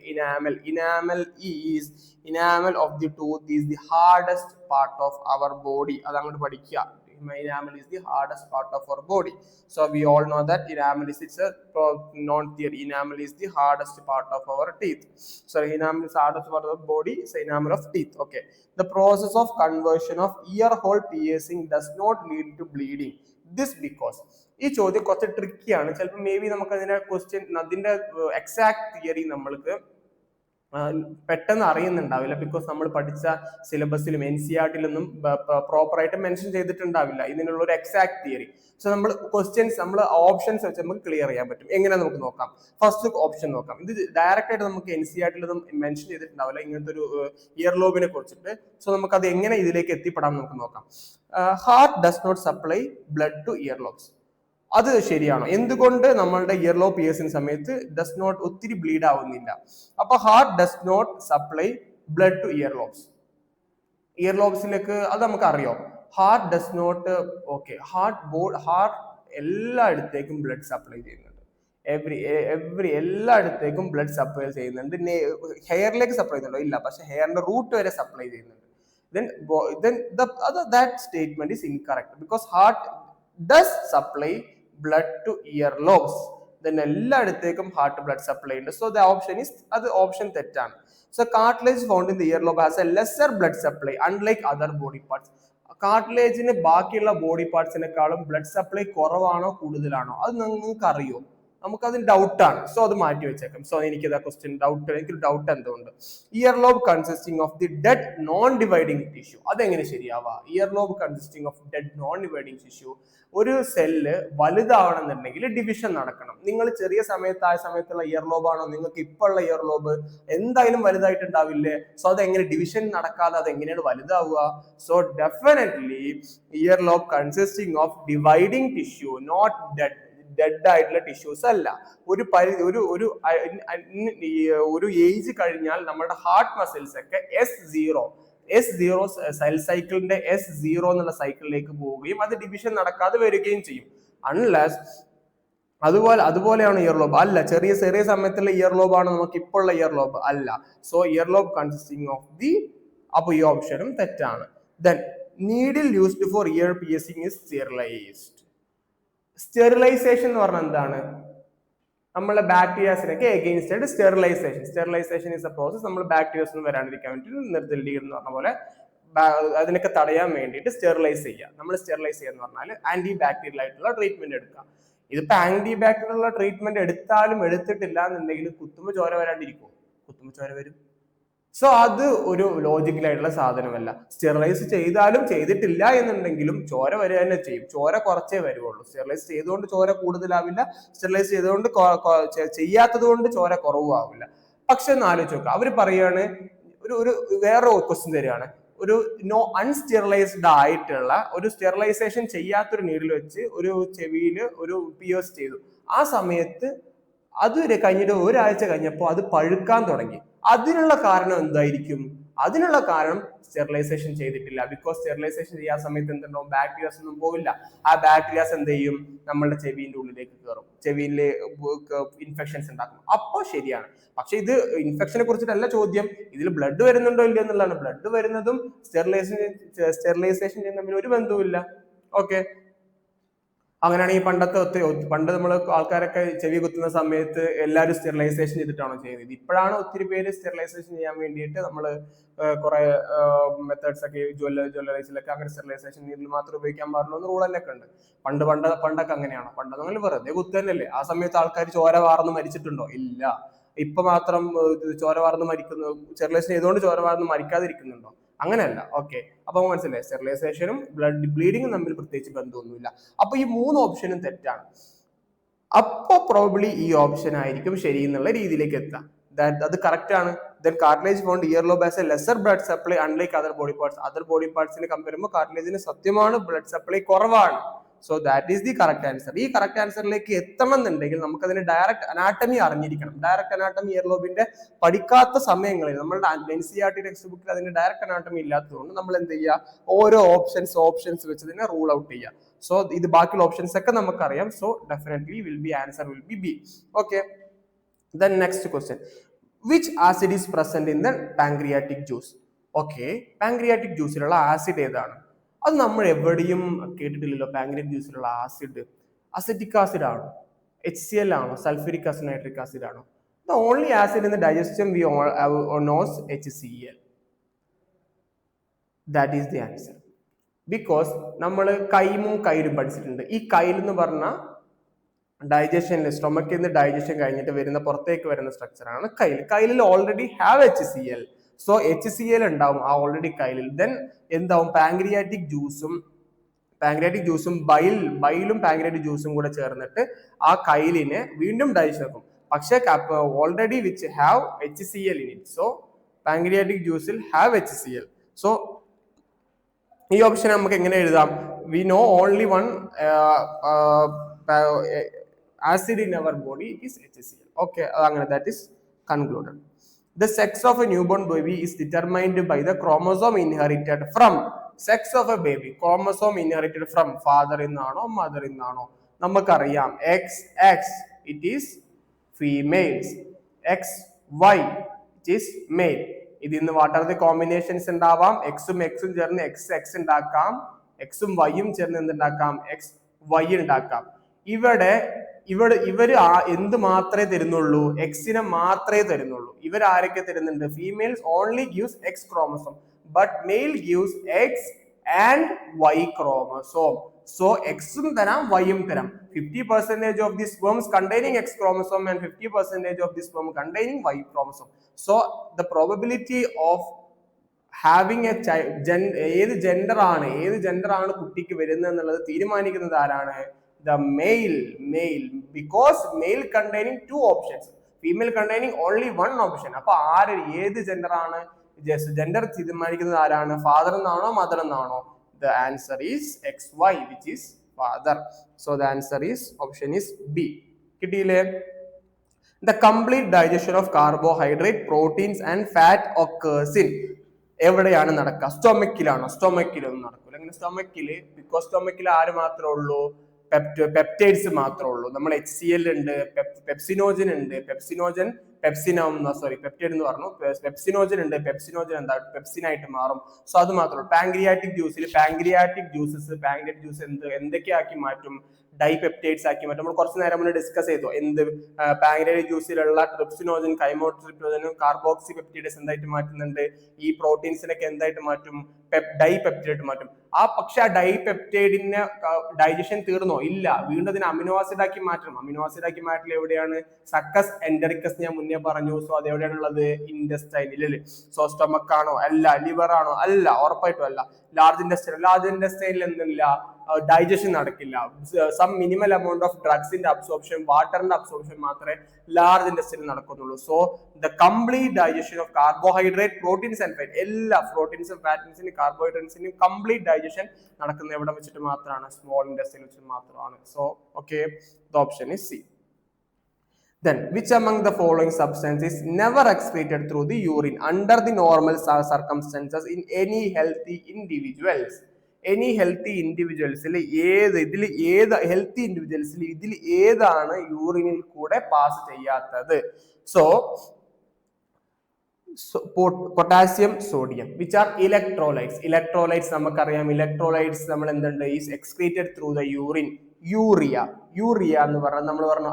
enamel of the tooth is the hardest part of our body. അത് അങ്ങോട്ട് പഠിക്കുക. Enamel is the hardest part of our body. So we all know that enamel is, it's a known theory. Enamel is the hardest part of our teeth. So enamel is the hardest part of the body. It's enamel of teeth. Okay. The process of conversion of ear hole piercing does not lead to bleeding. This because ഈ ചോദ്യം കുറച്ച് ട്രിക്കിയാണ്. ചിലപ്പോൾ may be നമുക്ക് അതിന്റെ question, അതിന്റെ exact theory നമ്മൾക്ക് പെട്ടെന്ന് അറിയുന്നുണ്ടാവില്ല. Because നമ്മൾ പഠിച്ച സിലബസിലും NCERT-ലും പ്രോപ്പറായിട്ട് മെൻഷൻ ചെയ്തിട്ടുണ്ടാവില്ല ഇതിനുള്ള ഒരു എക്സാക്ട് തിയറി. സോ നമ്മൾ ക്വസ്റ്റ്യൻസ്, നമ്മൾ ഓപ്ഷൻസ് വെച്ച് നമുക്ക് ക്ലിയർ ചെയ്യാൻ പറ്റും. എങ്ങനെ നമുക്ക് നോക്കാം? ഫസ്റ്റ് ഓപ്ഷൻ നോക്കാം. ഇത് ഡയറക്റ്റ് ആയിട്ട് നമുക്ക് NCERT-ലൊന്നും മെൻഷൻ ചെയ്തിട്ടുണ്ടാവില്ല ഇങ്ങനത്തെ ഒരു ഇയർ ലോബിനെ കുറിച്ചിട്ട്. സോ നമുക്ക് അത് എങ്ങനെ ഇതിലേക്ക് എത്തിപ്പെടാം നമുക്ക് നോക്കാം. Heart does not supply blood to ear lobes. അത് ശരിയാണോ? എന്തുകൊണ്ട് നമ്മളുടെ ഇയർ ലോബ് പിയേഴ്സിന് സമയത്ത് ഡസ് നോട്ട് ഒത്തിരി ബ്ലീഡ് ആവുന്നില്ല? അപ്പൊ heart does not supply blood to ear ലോബ്സിലേക്ക് അത് നമുക്ക് അറിയാം. Heart does not, okay, heart എല്ലായിടത്തേക്കും ബ്ലഡ് സപ്ലൈ ചെയ്യുന്നുണ്ട്. എല്ലായിടത്തേക്കും ബ്ലഡ് സപ്ലൈ ചെയ്യുന്നുണ്ട്. ഹെയറിലേക്ക് സപ്ലൈ ചെയ്യുന്നുണ്ടോ? ഇല്ല, പക്ഷെ ഹെയറിന്റെ റൂട്ട് വരെ സപ്ലൈ ചെയ്യുന്നുണ്ട്. That statement is incorrect because heart does supply blood to earlobes. Then എല്ലായിടത്തേക്കും ഹാർട്ട് ബ്ലഡ് സപ്ലൈ ഉണ്ട്. സോ ദ ഓപ്ഷൻ ഇസ്, അത് ഓപ്ഷൻ തെറ്റാണ്. So cartilage found in the earlobe has a lesser blood supply unlike other body parts. കാർട്ടിലേജിന് ബാക്കിയുള്ള body പാർട്സിനെക്കാളും blood supply കുറവാണോ കൂടുതലാണോ അത് നിങ്ങൾക്ക് അറിയോ? നമുക്കതിന് ഡൗട്ടാണ്. സോ അത് മാറ്റി വെച്ചേക്കാം. സോ എനിക്കത് ക്വസ്റ്റ്യൻ എനിക്കൊരു ഡൗട്ട് എന്തുകൊണ്ട്? Earlobe consisting of the dead non dividing tissue. അതെങ്ങനെ ശരിയാവാ? Earlobe consisting of dead non dividing tissue. ഒരു സെല്ല് വലുതാവണമെന്നുണ്ടെങ്കിൽ ഡിവിഷൻ നടക്കണം. നിങ്ങൾ ചെറിയ സമയത്തായ സമയത്തുള്ള ഇയർലോബ് ആണോ നിങ്ങൾക്ക് ഇപ്പോൾ ഉള്ള ഇയർലോബ്? എന്തായാലും വലുതായിട്ടുണ്ടാവില്ലേ? സോ അതെങ്ങനെ ഡിവിഷൻ നടക്കാതെ അതെങ്ങനെയാണ് വലുതാവുക? So definitely earlobe consisting of dividing tissue, not dead ആയിട്ടുള്ള ടിഷ്യൂസ് അല്ല. ഒരു ഏജ് കഴിഞ്ഞാൽ നമ്മുടെ ഹാർട്ട് മസിൽസ് ഒക്കെ S0 സെൽ സൈക്കിളിന്റെ S0 എന്നുള്ള സൈക്കിളിലേക്ക് പോവുകയും അത് ഡിവിഷൻ നടക്കാതെ വരികയും ചെയ്യും. അൺലെസ് അതുപോലെയാണ് ഇയർലോബ് അല്ല. ചെറിയ സമയത്തുള്ള ഇയർലോബ് ആണ് നമുക്ക് ഇപ്പോൾ ഉള്ള ഇയർലോബ് അല്ല. So earlobe consisting of the, അപ്പൊ ഈ ഓപ്ഷനും തെറ്റാണ്. Then needle used for ear piercing is sterilised. Sterilisation എന്ന് പറഞ്ഞാൽ എന്താണ്? നമ്മളെ ബാക്ടീരിയാസിനൊക്കെ എഗെയിൻസ്റ്റ് ആയിട്ട് സ്റ്റെറിലൈസേഷൻ ഇസ് എ പ്രോസസ്. നമ്മൾ ബാക്ടീരിയാസ് ഒന്നും വരാണ്ടിരിക്കാൻ വേണ്ടിയിട്ട് നിർത്തലീകരണം എന്ന് പറഞ്ഞ പോലെ അതിനൊക്കെ തടയാൻ വേണ്ടിയിട്ട് സ്റ്റെറിലൈസ് ചെയ്യുക. നമ്മൾ സ്റ്റെറിലൈസ് ചെയ്യുക എന്ന് പറഞ്ഞാൽ ആന്റി ബാക്ടീരിയൽ ആയിട്ടുള്ള ട്രീറ്റ്മെന്റ് എടുക്കുക. ഇതിപ്പോ ആന്റി ബാക്ടീരിയൽ ട്രീറ്റ്മെന്റ് എടുത്താലും എടുത്തിട്ടില്ല എന്നുണ്ടെങ്കിൽ കുത്തുമ്പോ ചോര വരാണ്ടിരിക്കും? കുത്തുമ്പോ ചോര വരും. സോ അത് ഒരു ലോജിക്കലായിട്ടുള്ള സാധനമല്ല. സ്റ്റെറിലൈസ് ചെയ്താലും ചെയ്തിട്ടില്ല എന്നുണ്ടെങ്കിലും ചോര വരിക തന്നെ ചെയ്യും. ചോര കുറച്ചേ വരുവുള്ളൂ. സ്റ്റെറിലൈസ് ചെയ്തുകൊണ്ട് ചോര കൂടുതലാവില്ല, സ്റ്റെറിലൈസ് ചെയ്തുകൊണ്ട് ചെയ്യാത്തത് കൊണ്ട് ചോര കുറവാവില്ല. പക്ഷെ ഒന്ന് ആലോചിച്ച് നോക്കുക, അവർ പറയാണ് ഒരു വേറെ ക്വസ്റ്റ്യൻ തരികയാണ്. ഒരു അൺസ്റ്റെറിലൈസ്ഡ് ആയിട്ടുള്ള ഒരു സ്റ്റെറിലൈസേഷൻ ചെയ്യാത്തൊരു നീഡിൽ വെച്ച് ഒരു ചെവിയിൽ ഒരു പിയേഴ്സ് ചെയ്തു. ആ സമയത്ത് അത് കഴിഞ്ഞിട്ട് ഒരാഴ്ച കഴിഞ്ഞപ്പോൾ അത് പഴുക്കാൻ തുടങ്ങി. അതിനുള്ള കാരണം എന്തായിരിക്കും? അതിനുള്ള കാരണം സ്റ്റെറിലൈസേഷൻ ചെയ്തിട്ടില്ല. ബിക്കോസ് സ്റ്റെറിലൈസേഷൻ ചെയ്യാൻ സമയത്ത് എന്തുണ്ടാവും? ബാക്ടീരിയാസ് ഒന്നും പോവില്ല. ആ ബാക്ടീരിയാസ് എന്ത് ചെയ്യും? നമ്മളുടെ ചെവിന്റെ ഉള്ളിലേക്ക് കയറും, ചെവിയിലെ ഇൻഫെക്ഷൻസ് ഉണ്ടാക്കും. അപ്പോൾ ശരിയാണ്. പക്ഷെ ഇത് ഇൻഫെക്ഷനെ കുറിച്ചിട്ടല്ല ചോദ്യം, ഇതിൽ ബ്ലഡ് വരുന്നുണ്ടോ ഇല്ല എന്നുള്ളതാണ്. ബ്ലഡ് വരുന്നതും സ്റ്റെറിലൈസേഷൻ തമ്മിൽ ഒരു ബന്ധവുമില്ല. ഓക്കെ, അങ്ങനെയാണെങ്കിൽ പണ്ട് നമ്മൾ ആൾക്കാരൊക്കെ ചെവി കുത്തുന്ന സമയത്ത് എല്ലാവരും സ്റ്റെറിലൈസേഷൻ ചെയ്തിട്ടാണോ ചെയ്യുന്നത്? ഇപ്പോഴാണ് ഒത്തിരി പേര് സ്റ്റെറിലൈസേഷൻ ചെയ്യാൻ വേണ്ടിയിട്ട് നമ്മൾ കുറെ മെത്തേഡ്സ് ഒക്കെ ജ്വല്ലറീസിലൊക്കെ അങ്ങനെ സ്റ്റെറിലൈസേഷൻ നീഡിൽ മാത്രം ഉപയോഗിക്കാൻ പാടുള്ളൂ എന്ന് റൂളല്ലൊക്കെ ഉണ്ട്. പണ്ടൊക്കെ അങ്ങനെയാണോ? പണ്ടെന്ന് വെറുതെ കുത്തു തന്നെയല്ലേ. ആ സമയത്ത് ആൾക്കാർ ചോര വാർന്ന് മരിച്ചിട്ടുണ്ടോ? ഇല്ല. ഇപ്പൊ മാത്രം ചോര വാർന്ന് മരിക്കുന്നു, സ്റ്റെറിലൈസേഷൻ ചെയ്തുകൊണ്ട് ചോര വാർന്ന് മരിക്കാതിരിക്കുന്നുണ്ടോ? അങ്ങനെയല്ല. ഓക്കെ, അപ്പൊ മനസ്സിലായി, സ്റ്റെറിലൈസേഷനും ബ്ലീഡിങ്ങും തമ്മിൽ പ്രത്യേകിച്ച് ബന്ധമൊന്നുമില്ല. അപ്പൊ ഈ 3 ഓപ്ഷനും തെറ്റാണ്. അപ്പൊ പ്രോബബ്ലി ഈ ഓപ്ഷൻ ആയിരിക്കും ശരി എന്നുള്ള രീതിയിലേക്ക് എത്താം. അത് കറക്റ്റ് ആണ്. Then cartilage found earlobe has a lesser blood supply unlike other body parts. Other body parts നെ കമ്പയർ ചെയ്യുമ്പോൾ കാർട്ടിലേജിന് സത്യമാണ് ബ്ലഡ് സപ്ലൈ കുറവാണ്. So that is the correct answer. ഈ കറക്റ്റ് ആൻസറിലേക്ക് എത്തണം എന്നുണ്ടെങ്കിൽ നമുക്ക് അതിന്റെ ഡയറക്റ്റ് അനാട്ടമി അറിഞ്ഞിരിക്കണം. ഡയറക്റ്റ് അനാട്ടമി ഇയർലോബിന്റെ പഠിക്കാത്ത സമയങ്ങളിൽ നമ്മളുടെ NCERT ടെക്സ്റ്റ് ബുക്കിൽ അതിന്റെ ഡയറക്റ്റ് അനാട്ടമി ഇല്ലാത്തതുകൊണ്ട് നമ്മൾ എന്ത് ചെയ്യുക, ഓരോ ഓപ്ഷൻസ് വെച്ച് തന്നെ റൂൾ ഔട്ട് ചെയ്യുക. സോ ഇത് ബാക്കിയുള്ള ഓപ്ഷൻസ് ഒക്കെ നമുക്കറിയാം. So definitely answer will be B. Okay, then next question, which acid is present in the pancreatic juice? ഓക്കെ, പാൻക്രിയാറ്റിക് ജ്യൂസിലുള്ള ആസിഡ് ഏതാണ്? അത് നമ്മൾ എവിടെയും കേട്ടിട്ടില്ലല്ലോ. പാൻക്രിയാറ്റിക് ജ്യൂസിലുള്ള ആസിഡ് അസറ്റിക് ആസിഡ് ആണോ, HCl ആണോ, സൾഫ്യൂരിക് ആസിഡ്, നൈട്രിക് ആസിഡ് ആണോ? The only acid in the digestion we all knows HCl. That is the answer. Because നമ്മൾ കൈമും കൈലും പഠിച്ചിട്ടുണ്ട്. ഈ കൈൽ എന്ന് പറഞ്ഞാൽ ഡൈജഷനിൽ സ്റ്റൊമക്കിൽ നിന്ന് ഡൈജഷൻ കഴിഞ്ഞിട്ട് വരുന്ന പുറത്തേക്ക് വരുന്ന സ്ട്രക്ചറാണ് കൈൽ. കൈലിൽ already have HCl. So HCl ഉണ്ടാവും ആ ഓൾറെഡി കൈലിൽ. ദെൻ എന്താവും, പാൻക്രിയാറ്റിക് ജ്യൂസും ബൈലും പാൻക്രിയാറ്റിക് ജ്യൂസും കൂടെ ചേർന്നിട്ട് ആ കൈലിനെ വീണ്ടും ഡൈജഷൻ ആക്കും. പക്ഷേ already which have HCl in it. So pancreatic ജ്യൂസിൽ ഹാവ് HCl. സോ ഈ ഓപ്ഷൻ നമുക്ക് എങ്ങനെ എഴുതാം? We know only one acid in our body is HCl. Okay, അങ്ങനെ that is concluded. The sex of a newborn baby is determined by the chromosome inherited from. Sex of a baby, chromosome inherited from father എന്നാണോ mother എന്നാണോ? നമുക്കറിയാം XX it is females, XY it is male. ഇതിന്ന് what are the combinations ഉണ്ടാവാം? എക്സും ചേർന്ന് XX ഉണ്ടാക്കാം, എക്സും വൈയും ചേർന്ന് എന്തുണ്ടാക്കാം? XY ഉണ്ടാക്കാം. ഇവര് എന്ത് മാത്രമേ തരുന്നുള്ളൂ? എക്സിനെ മാത്രമേ തരുന്നുള്ളൂ. ഇവർ ആരൊക്കെ തരുന്നുണ്ട്? Females only gives X chromosome, but male gives X and Y chromosome. So എക്സും തരാം വൈയും തരാം. 50% of the sperms containing X chromosome and 50% of the sperm containing Y chromosome. So the probability of having a child, ഏത് gender ആണ് കുട്ടിക്ക് വരുന്നത് എന്നുള്ളത് തീരുമാനിക്കുന്നത് ആരാണ്? The male, because male containing 2 options, female containing only 1 option. അപ്പൊ ഏത് gender ആണ്? ജെൻഡർ തീരുമാനിക്കുന്നത് ആരാണ്? ഫാദർ എന്നാണോ മദർ എന്നാണോ? The answer is XY, which is father. So the answer is option is B. കിട്ടിയില്ലേ? The complete digestion of carbohydrate, proteins and fat occurs in. എവിടെയാണ് നടക്കുക? സ്റ്റൊമക്കിലാണോ? സ്റ്റൊമക്കിലൊന്നും നടക്കില്ല. അങ്ങനെ സ്റ്റൊമക്കില്, ബിക്കോസ് സ്റ്റൊമക്കിൽ ആര് മാത്രമേ ഉള്ളൂ? പെപ്റ്റൈഡ്സ് മാത്രമേ ഉള്ളൂ. നമ്മൾ HCl ഉണ്ട്, പെപ്സിനോജൻ ഉണ്ട്, പെപ്റ്റൈഡ് എന്ന് പറഞ്ഞു, പെപ്സിനോജൻ ഉണ്ട്. പെപ്സിനോജൻ എന്താ? പെപ്സിനായിട്ട് മാറും. സോ അത് മാത്രമേ ഉള്ളൂ. പാൻക്രിയാറ്റിക് ജ്യൂസ് എന്തൊക്കെയാക്കി മാറ്റും? ഡൈപെപ്റ്റൈഡ്സ് ആക്കി മാറ്റും. നമ്മൾ കുറച്ച് നേരം മുന്നേ ഡിസ്കസ് ചെയ്തു. പാൻക്രിയാറ്റിക് ജ്യൂസിലുള്ള ട്രിപ്സിനോജൻ, കൈമോട്രിപ്റ്റോജനും കാർബോക്സി പെപ്റ്റൈഡ്സ് എന്തായിട്ട് മാറ്റുന്നുണ്ട്? ഈ പ്രോട്ടീൻസിനൊക്കെ എന്തായിട്ട് മാറ്റും? ഡൈപെപ്റ്റൈഡ് മാറ്റും. പക്ഷെ ആ ഡൈപെപ്റ്റൈഡിന്റെ ഡൈജഷൻ തീർന്നോ? ഇല്ല. വീണ്ടും അതിന് അമിനോ ആസിഡ് ആക്കി മാറ്റണം. അമിനോ ആസിഡ് ആക്കി മാറ്റൽ എവിടെയാണ്? സക്കസ് എൻഡറിക്കസ് ഞാൻ മുന്നേ പറഞ്ഞു. സോ അത് എവിടെയാണുള്ളത്? ഇൻഡസ്റ്റൈനിൽ. സോ സ്റ്റൊമക് ആണോ? അല്ല. ലിവർ ആണോ? അല്ല, ഉറപ്പായിട്ടും അല്ല. ലാർജ് ഇൻഡസ്റ്റൈനിൽ എന്തില്ല? ഡൈജഷൻ നടക്കില്ല. സം മിനിമൽ എമൗണ്ട് ഓഫ് ഡ്രഗ്സിന്റെ അബ്സോർപ്ഷൻ, വാട്ടറിന്റെ അബ്സോർപ്ഷൻ മാത്രമേ ലാർജ് ഇൻഡസ്ട്രിയിൽ നടക്കുന്നുള്ളൂ. So the complete digestion of carbohydrate, proteins and fat, എല്ലാ പ്രോട്ടീൻസും ഫാറ്റിൻസിനും കാർബോഹൈഡ്രേറ്റ്സിനും കംപ്ലീറ്റ് ഡൈജഷൻ നടക്കുന്നത് എവിടെ വെച്ചിട്ട് മാത്രമാണ്? സ്മോൾ ഇൻഡസ്ട്രിയിൽ വെച്ചിട്ട് മാത്രമാണ്. So okay, the option is C. Then which among the following substances is never excreted through the urine under the normal circumstances in any healthy individuals? Any healthy individualsൽ ഇതിൽ ഏതാണ് യൂറിനിൽ കൂടെ പാസ് ചെയ്യാത്തത്? So potassium, sodium, which are electrolytes. Electrolytes നമുക്കറിയാം. Electrolytes നമ്മൾ എന്തുണ്ട്? is excreted through the urine. Urea എന്ന് പറഞ്ഞാൽ നമ്മൾ പറഞ്ഞു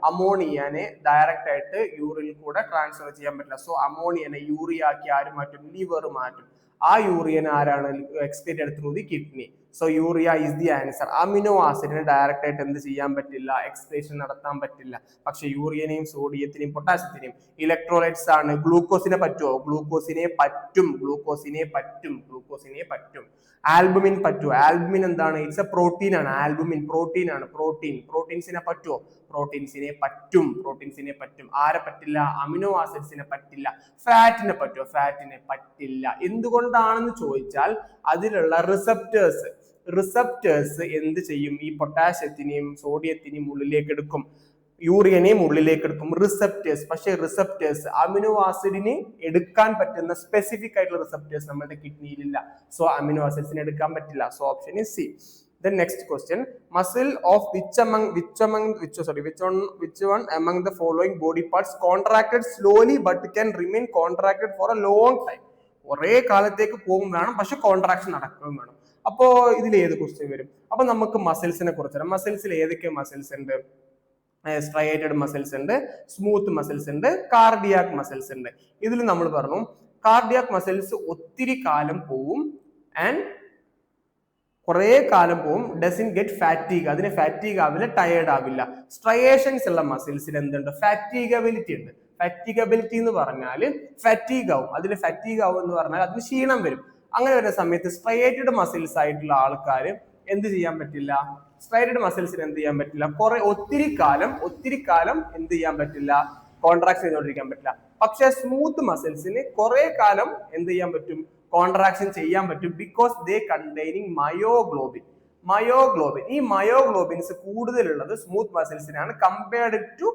അമോണിയനെ ഡയറക്റ്റ് ആയിട്ട് യൂറിനിൽ കൂടെ ട്രാൻസ്ഫർ ചെയ്യാൻ പറ്റില്ല. സോ അമോണിയനെ യൂറിയ ആക്കി ആര് മാറ്റും? ലിവർ മാറ്റും. ആ യൂറിയനെ ആരാണ് excreted through the kidney. So urea is the answer. Amino ആസിഡിന് ഡയറക്റ്റ് ആയിട്ട് എന്ത് ചെയ്യാൻ പറ്റില്ല? എക്സ്ക്രീഷൻ നടത്താൻ പറ്റില്ല. പക്ഷെ യൂറിയനെയും സോഡിയത്തിനെയും പൊട്ടാസ്യത്തിനെയും ഇലക്ട്രോലൈറ്റ്സ് ആണ്. ഗ്ലൂക്കോസിനെ പറ്റുമോ? ഗ്ലൂക്കോസിനെ പറ്റും. ആൽബുമിൻ പറ്റുമോ? ആൽബുമിൻ എന്താണ്? ഇറ്റ്സ് എ പ്രോട്ടീൻ ആണ്. ആൽബുമിൻ പ്രോട്ടീൻ ആണ്. പ്രോട്ടീൻസിനെ പറ്റുമോ? പ്രോട്ടീൻസിനെ പറ്റും. ആരെ പറ്റില്ല? അമിനോ ആസിഡ്സിനെ പറ്റില്ല. ഫാറ്റിനെ പറ്റുമോ? ഫാറ്റിനെ പറ്റില്ല. എന്തുകൊണ്ടാണെന്ന് ചോദിച്ചാൽ അതിലുള്ള റിസപ്റ്റേഴ്സ് എന്ത് ചെയ്യും? ഈ പൊട്ടാസ്യത്തിനെയും സോഡിയത്തിനെയും ഉള്ളിലേക്ക് എടുക്കും, യൂറിയനെയും ഉള്ളിലേക്ക് എടുക്കും. പക്ഷേ റിസപ്റ്റേഴ്സ് അമിനോ ആസിഡിന് എടുക്കാൻ പറ്റുന്ന സ്പെസിഫിക് ആയിട്ടുള്ള റിസപ്റ്റേഴ്സ് നമ്മുടെ കിഡ്നിയിലില്ല. സോ അമിനോ ആസിഡ്സിന് എടുക്കാൻ പറ്റില്ല. So option is C. The next question, muscle of which one among the following body parts contracted slowly but can remain contracted for a long time? ഒരേ കാലത്തേക്ക് പോകും വേണം, പക്ഷെ കോൺട്രാക്ഷൻ നടക്കുകയും വേണം. അപ്പോ ഇതിൽ ഏത് ക്വസ്റ്റ്യൻ വരും? അപ്പൊ നമുക്ക് മസിൽസിനെ കുറിച്ച്, മസിൽസിൽ ഏതൊക്കെ മസിൽസ് ഉണ്ട്? സ്ട്രൈറ്റഡ് മസിൽസ് ഉണ്ട്, സ്മൂത്ത് മസിൽസ് ഉണ്ട്, കാർഡിയാക് മസിൽസ് ഉണ്ട്. ഇതിൽ നമ്മൾ പറഞ്ഞു കാർഡിയാക് മസിൽസ് ഒത്തിരി കാലം പോവും ആൻഡ് കുറെ കാലം പോവും, ഡസൻ ഗെറ്റ് ഫാറ്റീഗ്, അതിന് ഫാറ്റീഗ് ആവില്ല, ടയേർഡ് ആവില്ല. സ്ട്രയേഷൻസ് ഉള്ള മസിൽസിൽ എന്തുണ്ട്? ഫാറ്റീഗബിലിറ്റി ഉണ്ട്. ഫാറ്റീഗബിലിറ്റി എന്ന് പറഞ്ഞാൽ ഫാറ്റീഗ് ആവും, അതിൽ ഫാറ്റീഗ് ആവും എന്ന് പറഞ്ഞാൽ അതിന് ക്ഷീണം വരും. അങ്ങനെ വരുന്ന സമയത്ത് സ്ട്രയേറ്റഡ് മസിൽസ് ആയിട്ടുള്ള ആൾക്കാർ എന്ത് ചെയ്യാൻ പറ്റില്ല? സ്ട്രൈറ്റഡ് മസിൽസിന് എന്ത് ചെയ്യാൻ പറ്റില്ല? ഒത്തിരി കാലം എന്ത് ചെയ്യാൻ പറ്റില്ല? കോൺട്രാക്ട് ചെയ്തുകൊണ്ടിരിക്കാൻ പറ്റില്ല. പക്ഷെ സ്മൂത്ത് മസിൽസിന് കുറെ കാലം എന്ത് ചെയ്യാൻ പറ്റും? കോൺട്രാക്ഷൻ ചെയ്യാൻ പറ്റും. Because they containing myoglobin. ഈ മയോഗ്ലോബിൻസ് കൂടുതലുള്ളത് സ്മൂത്ത് മസിൽസിനാണ് കമ്പയർഡ് ടു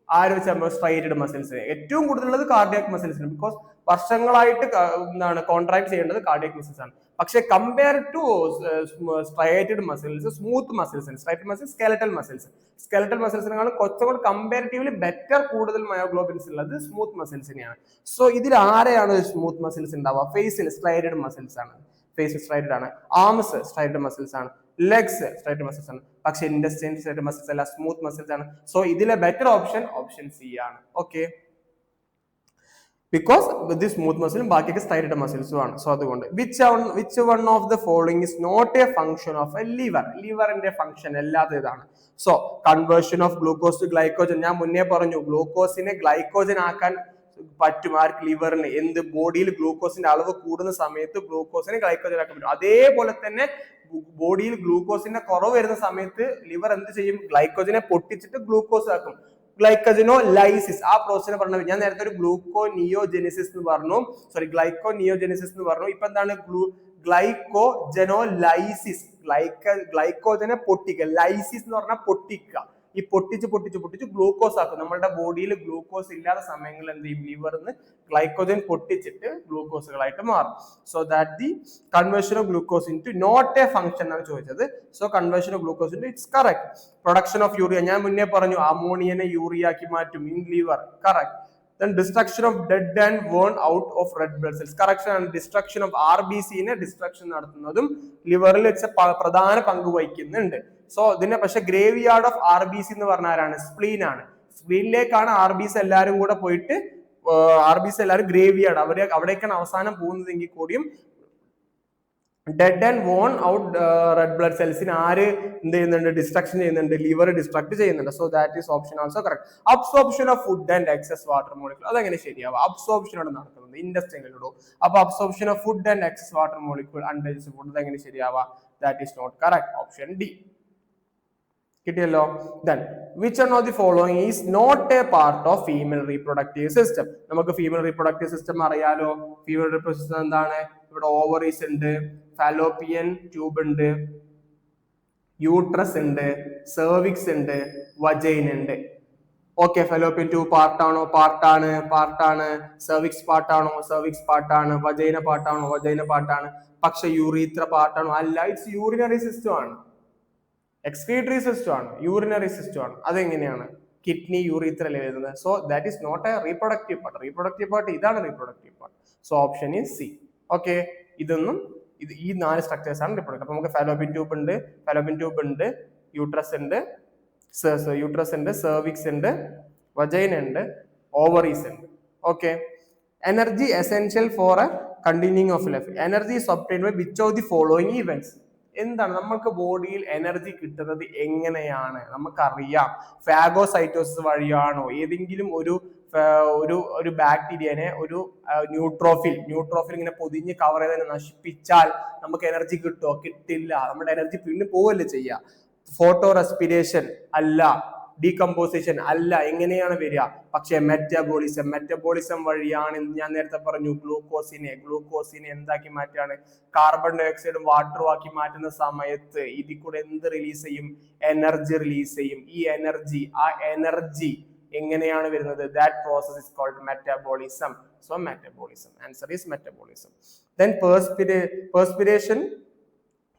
ആര് വെച്ചാൽ സ്ട്രൈറ്റഡ് മസിൽസിന്. ഏറ്റവും കൂടുതലുള്ളത് കാർഡിയാക് മസിൽസിന്. ബിക്കോസ് വർഷങ്ങളായിട്ട് എന്താണ് കോൺട്രാക്ട് ചെയ്യേണ്ടത് കാർഡിയാക് മസിൽസ് ആണ്. പക്ഷെ compare to striated muscles, smooth muscles, striated muscles, skeletal മസിൽസിനെക്കാളും കുറച്ചുകൂടി കമ്പാരിറ്റീവ്ലി ബെറ്റർ കൂടുതൽ മയോഗ്ലോബിൻസ് ഉള്ളത് സ്മൂത്ത് മസിൽസിനെയാണ്. സോ ഇതിൽ ആരെയാണ് സ്മൂത്ത് മസിൽസ് ഉണ്ടാവുക? ഫേസിൽ സ്ട്രൈറ്റഡ് മസിൽസ് ആണ്, ഫേസ് സ്ട്രൈറ്റഡ് ആണ്. ആംസ് സ്ട്രൈറ്റഡ് മസിൽസ് ആണ്. ലെഗ്സ് സ്ട്രൈറ്റഡ് മസിൽസ് ആണ്. പക്ഷെ ഇൻഡസ്റ്റൈൻ സ്ട്രൈറ്റഡ് മസിൽസ് അല്ല, സ്മൂത്ത് മസിൽസ് ആണ്. സോ ഇതിലെ ബെറ്റർ ഓപ്ഷൻ സി ആണ്. Okay, because with this smooth muscle ബാക്കിയൊക്കെ സ്ട്രൈറ്റഡ് മസിൽസും ആണ്. സോ അതുകൊണ്ട് which one of the following is not a function of a ലിവറിന്റെ ഫംഗ്ഷൻ അല്ലാതെ ഇതാണ്. So conversion of glucose to glycogen, ഞാൻ മുന്നേ പറഞ്ഞു ഗ്ലൂക്കോസിനെ ഗ്ലൈക്കോജൻ ആക്കാൻ പറ്റും. ആർക്ക്? ലിവറിന്. എന്ത്? ബോഡിയിൽ ഗ്ലൂക്കോസിന്റെ അളവ് കൂടുന്ന സമയത്ത് ഗ്ലൂക്കോസിനെ ഗ്ലൈക്കോജൻ ആക്കാൻ പറ്റും. അതേപോലെ തന്നെ ബോഡിയിൽ ഗ്ലൂക്കോസിന്റെ കുറവ് വരുന്ന സമയത്ത് ലിവർ എന്ത് ചെയ്യും? ഗ്ലൈക്കോജനെ പൊട്ടിച്ചിട്ട് ഗ്ലൂക്കോസ് ആക്കും. ഗ്ലൈക്കോജനോലൈസിസ്, ആ പ്രോസസ്സിനെ പറഞ്ഞു. ഞാൻ നേരത്തെ ഒരു ഗ്ലൈക്കോനിയോജെനിസിസ് എന്ന് പറഞ്ഞു. ഇപ്പൊ എന്താണ്? ഗ്ലൈക്കോജനോലൈസിസ്. ഗ്ലൈക്കോജനെ പൊട്ടിക്കുക. ലൈസിസ് എന്ന് പറഞ്ഞാൽ പൊട്ടിക്കുക. ഈ പൊട്ടിച്ച് ഗ്ലൂക്കോസ് ആക്കും. നമ്മുടെ ബോഡിയിൽ ഗ്ലൂക്കോസ് ഇല്ലാത്ത സമയങ്ങളിൽ എന്ത് ചെയ്യും? ലിവറിന്ന് ഗ്ലൈക്കോജൻ പൊട്ടിച്ചിട്ട് ഗ്ലൂക്കോസുകളായിട്ട് മാറും. So that the conversion of glucose into not a function എന്നാണ് ചോദിച്ചത്. So conversion of glucose into it's correct. Production of urea, ഞാൻ മുന്നേ പറഞ്ഞു അമോണിയനെ യൂറിയ ആക്കി മാറ്റും in liver. Correct. Then destruction of dead and worn out of red blood cells. Correction and destruction of RBC നെ destruction നടത്തുന്നതും ലിവറിൽ വെച്ച് പ്രധാന പങ്ക് വഹിക്കുന്നുണ്ട്. സോ ഇതിനെ പക്ഷെ ഗ്രേവ് യാർഡ് ഓഫ് RBC എന്ന് പറഞ്ഞ ആരാണ്? സ്പ്ലീൻ ആണ്. സ്പ്ലീനിലേക്കാണ് RBC എല്ലാവരും കൂടെ പോയിട്ട് എല്ലാവരും ഗ്രേവ് യാർഡ് അവിടേക്കാണ് അവസാനം പോകുന്നതെങ്കിൽ കൂടിയും dead and worn out red blood സെൽസിന് ആര് എന്ത് ചെയ്യുന്നുണ്ട്? ഡിസ്ട്രക്ഷൻ ചെയ്യുന്നുണ്ട്. ലിവർ ഡിസ്ട്രക്ട് ചെയ്യുന്നുണ്ട്. So that is option also correct. Absorption of food and excess water molecule, അതെങ്ങനെ ശരിയാവും? അബ്സോർപ്ഷനോട് നടക്കുന്നത് ഇൻഡസ്റ്റൈനിലൂടെ. അപ്പൊ absorption of food and excess water molecule undigested food, അതെങ്ങനെ ശരിയാവുക? That is not correct. Option D. കിട്ടിയല്ലോ. Then which one of the following is not a part of female reproductive system? നമുക്ക് ഫീമെയിൽ റീപ്രൊഡക്റ്റീവ് സിസ്റ്റം അറിയാലോ. Female reproductive system എന്താണ്? ഇവിടെ ovaries ഉണ്ട്, fallopian tube ഉണ്ട്, uterus ഉണ്ട്, സെർവിക്സ് ഉണ്ട്, vagina ഉണ്ട്. ഓക്കെ, ഫാലോപ്പിയൻ ട്യൂബ് പാർട്ടാണ്. സെർവിക്സ് പാർട്ടാണ്. വജൈന പാർട്ടാണ്. പക്ഷെ യൂറീത്ര പാർട്ടാണോ? അല്ല, ഇറ്റ്സ് യൂറിനറി സിസ്റ്റം ആണ്. എക്സ്ക്രീറ്ററി സിസ്റ്റം ആണ്, യൂറിനറി സിസ്റ്റം ആണ്. അതെങ്ങനെയാണ്? കിഡ്നി യൂറീത്ര അല്ലേ വരുന്നത്. So that is not a reproductive part. ഇതാണ് reproductive part. So option is C. Okay, ഈ 4 സ്ട്രക്ചേഴ്സ് ആണ് റീപ്രൊഡക്റ്റീവ്. അപ്പൊ നമുക്ക് ഫാലോപ്പിയൻ ട്യൂബ് ഉണ്ട്, യൂട്രസ് ഉണ്ട്, യൂട്രസ് ഉണ്ട്, സെർവിക്സ് ഉണ്ട്, വജൈന ഉണ്ട്, ഓവറീസ് ഉണ്ട്. Okay. Energy essential for a continuing of life. Energy is obtained by which of the following events. എന്താണ് നമുക്ക് ബോഡിയിൽ എനർജി കിട്ടുന്നത് എങ്ങനെയാണ്? നമുക്കറിയാം, ഫാഗോസൈറ്റോസിസ് വഴിയാണോ? ഏതെങ്കിലും ഒരു ബാക്ടീരിയനെ ഒരു ന്യൂട്രോഫിൽ ഇങ്ങനെ പൊതിഞ്ഞ് കവർ ചെയ്ത് നശിപ്പിച്ചാൽ നമുക്ക് എനർജി കിട്ടുമോ? കിട്ടില്ല. നമ്മുടെ എനർജി പിന്നെ പോവല്ലേ ചെയ്യുക. ഫോട്ടോ റെസ്പിറേഷൻ അല്ല, ഡീകമ്പോസിഷൻ അല്ല. എങ്ങനെയാണ് വരിക? പക്ഷെ മെറ്റബോളിസം വഴിയാണ്. ഞാൻ നേരത്തെ പറഞ്ഞു, ഗ്ലൂക്കോസിനെ എന്താക്കി മാറ്റാണ്? കാർബൺ ഡൈ ഓക്സൈഡും വാട്ടറും ആക്കി മാറ്റുന്ന സമയത്ത് ഇതിൽ കൂടെ എന്ത് റിലീസ് ചെയ്യും? എനർജി റിലീസ് ചെയ്യും. ഈ എനർജി എങ്ങനെയാണ് വരുന്നത്? That process is called metabolism. So metabolism, answer is metabolism. Then perspiration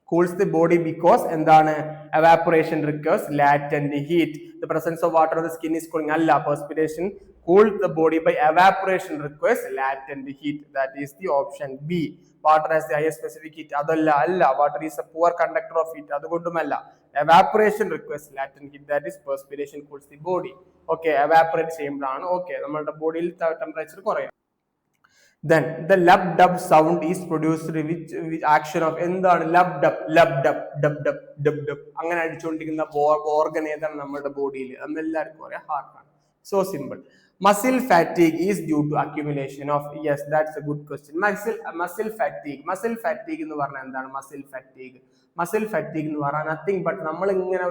cools the body because എന്താണ്? evaporation requires latent heat. The presence of water on the skin is cooling. അല്ല, perspiration cools the body by evaporation requires latent heat. That is the option B. Water has the highest specific heat. അതല്ല, water is a poor conductor of heat. അതുകൊണ്ടുമല്ല. evaporation requires latent heat. That is perspiration cools the body. Okay, evaporate ചെയ്യുമ്പോഴാണ് നമ്മുടെ ബോഡിയിൽ temperature കുറയും. Then the lub dub sound is produced with action of എന്താണ്? lub dub അങ്ങനെ അടിച്ചുകൊണ്ടിരിക്കുന്ന organ ഏതാണ് നമ്മുടെ ബോഡിയിൽ? നമ്മളെല്ലാവർക്കും അറിയാം, ഹാർട്ടാണ്. So simple. Muscle fatigue is due to accumulation of, yes, that's a good question. Muscle fatigue എന്ന് പറഞ്ഞാൽ എന്താണ്? muscle fatigue എന്ന് പറഞ്ഞാൽ nothing but നമ്മൾ ഇങ്ങനെ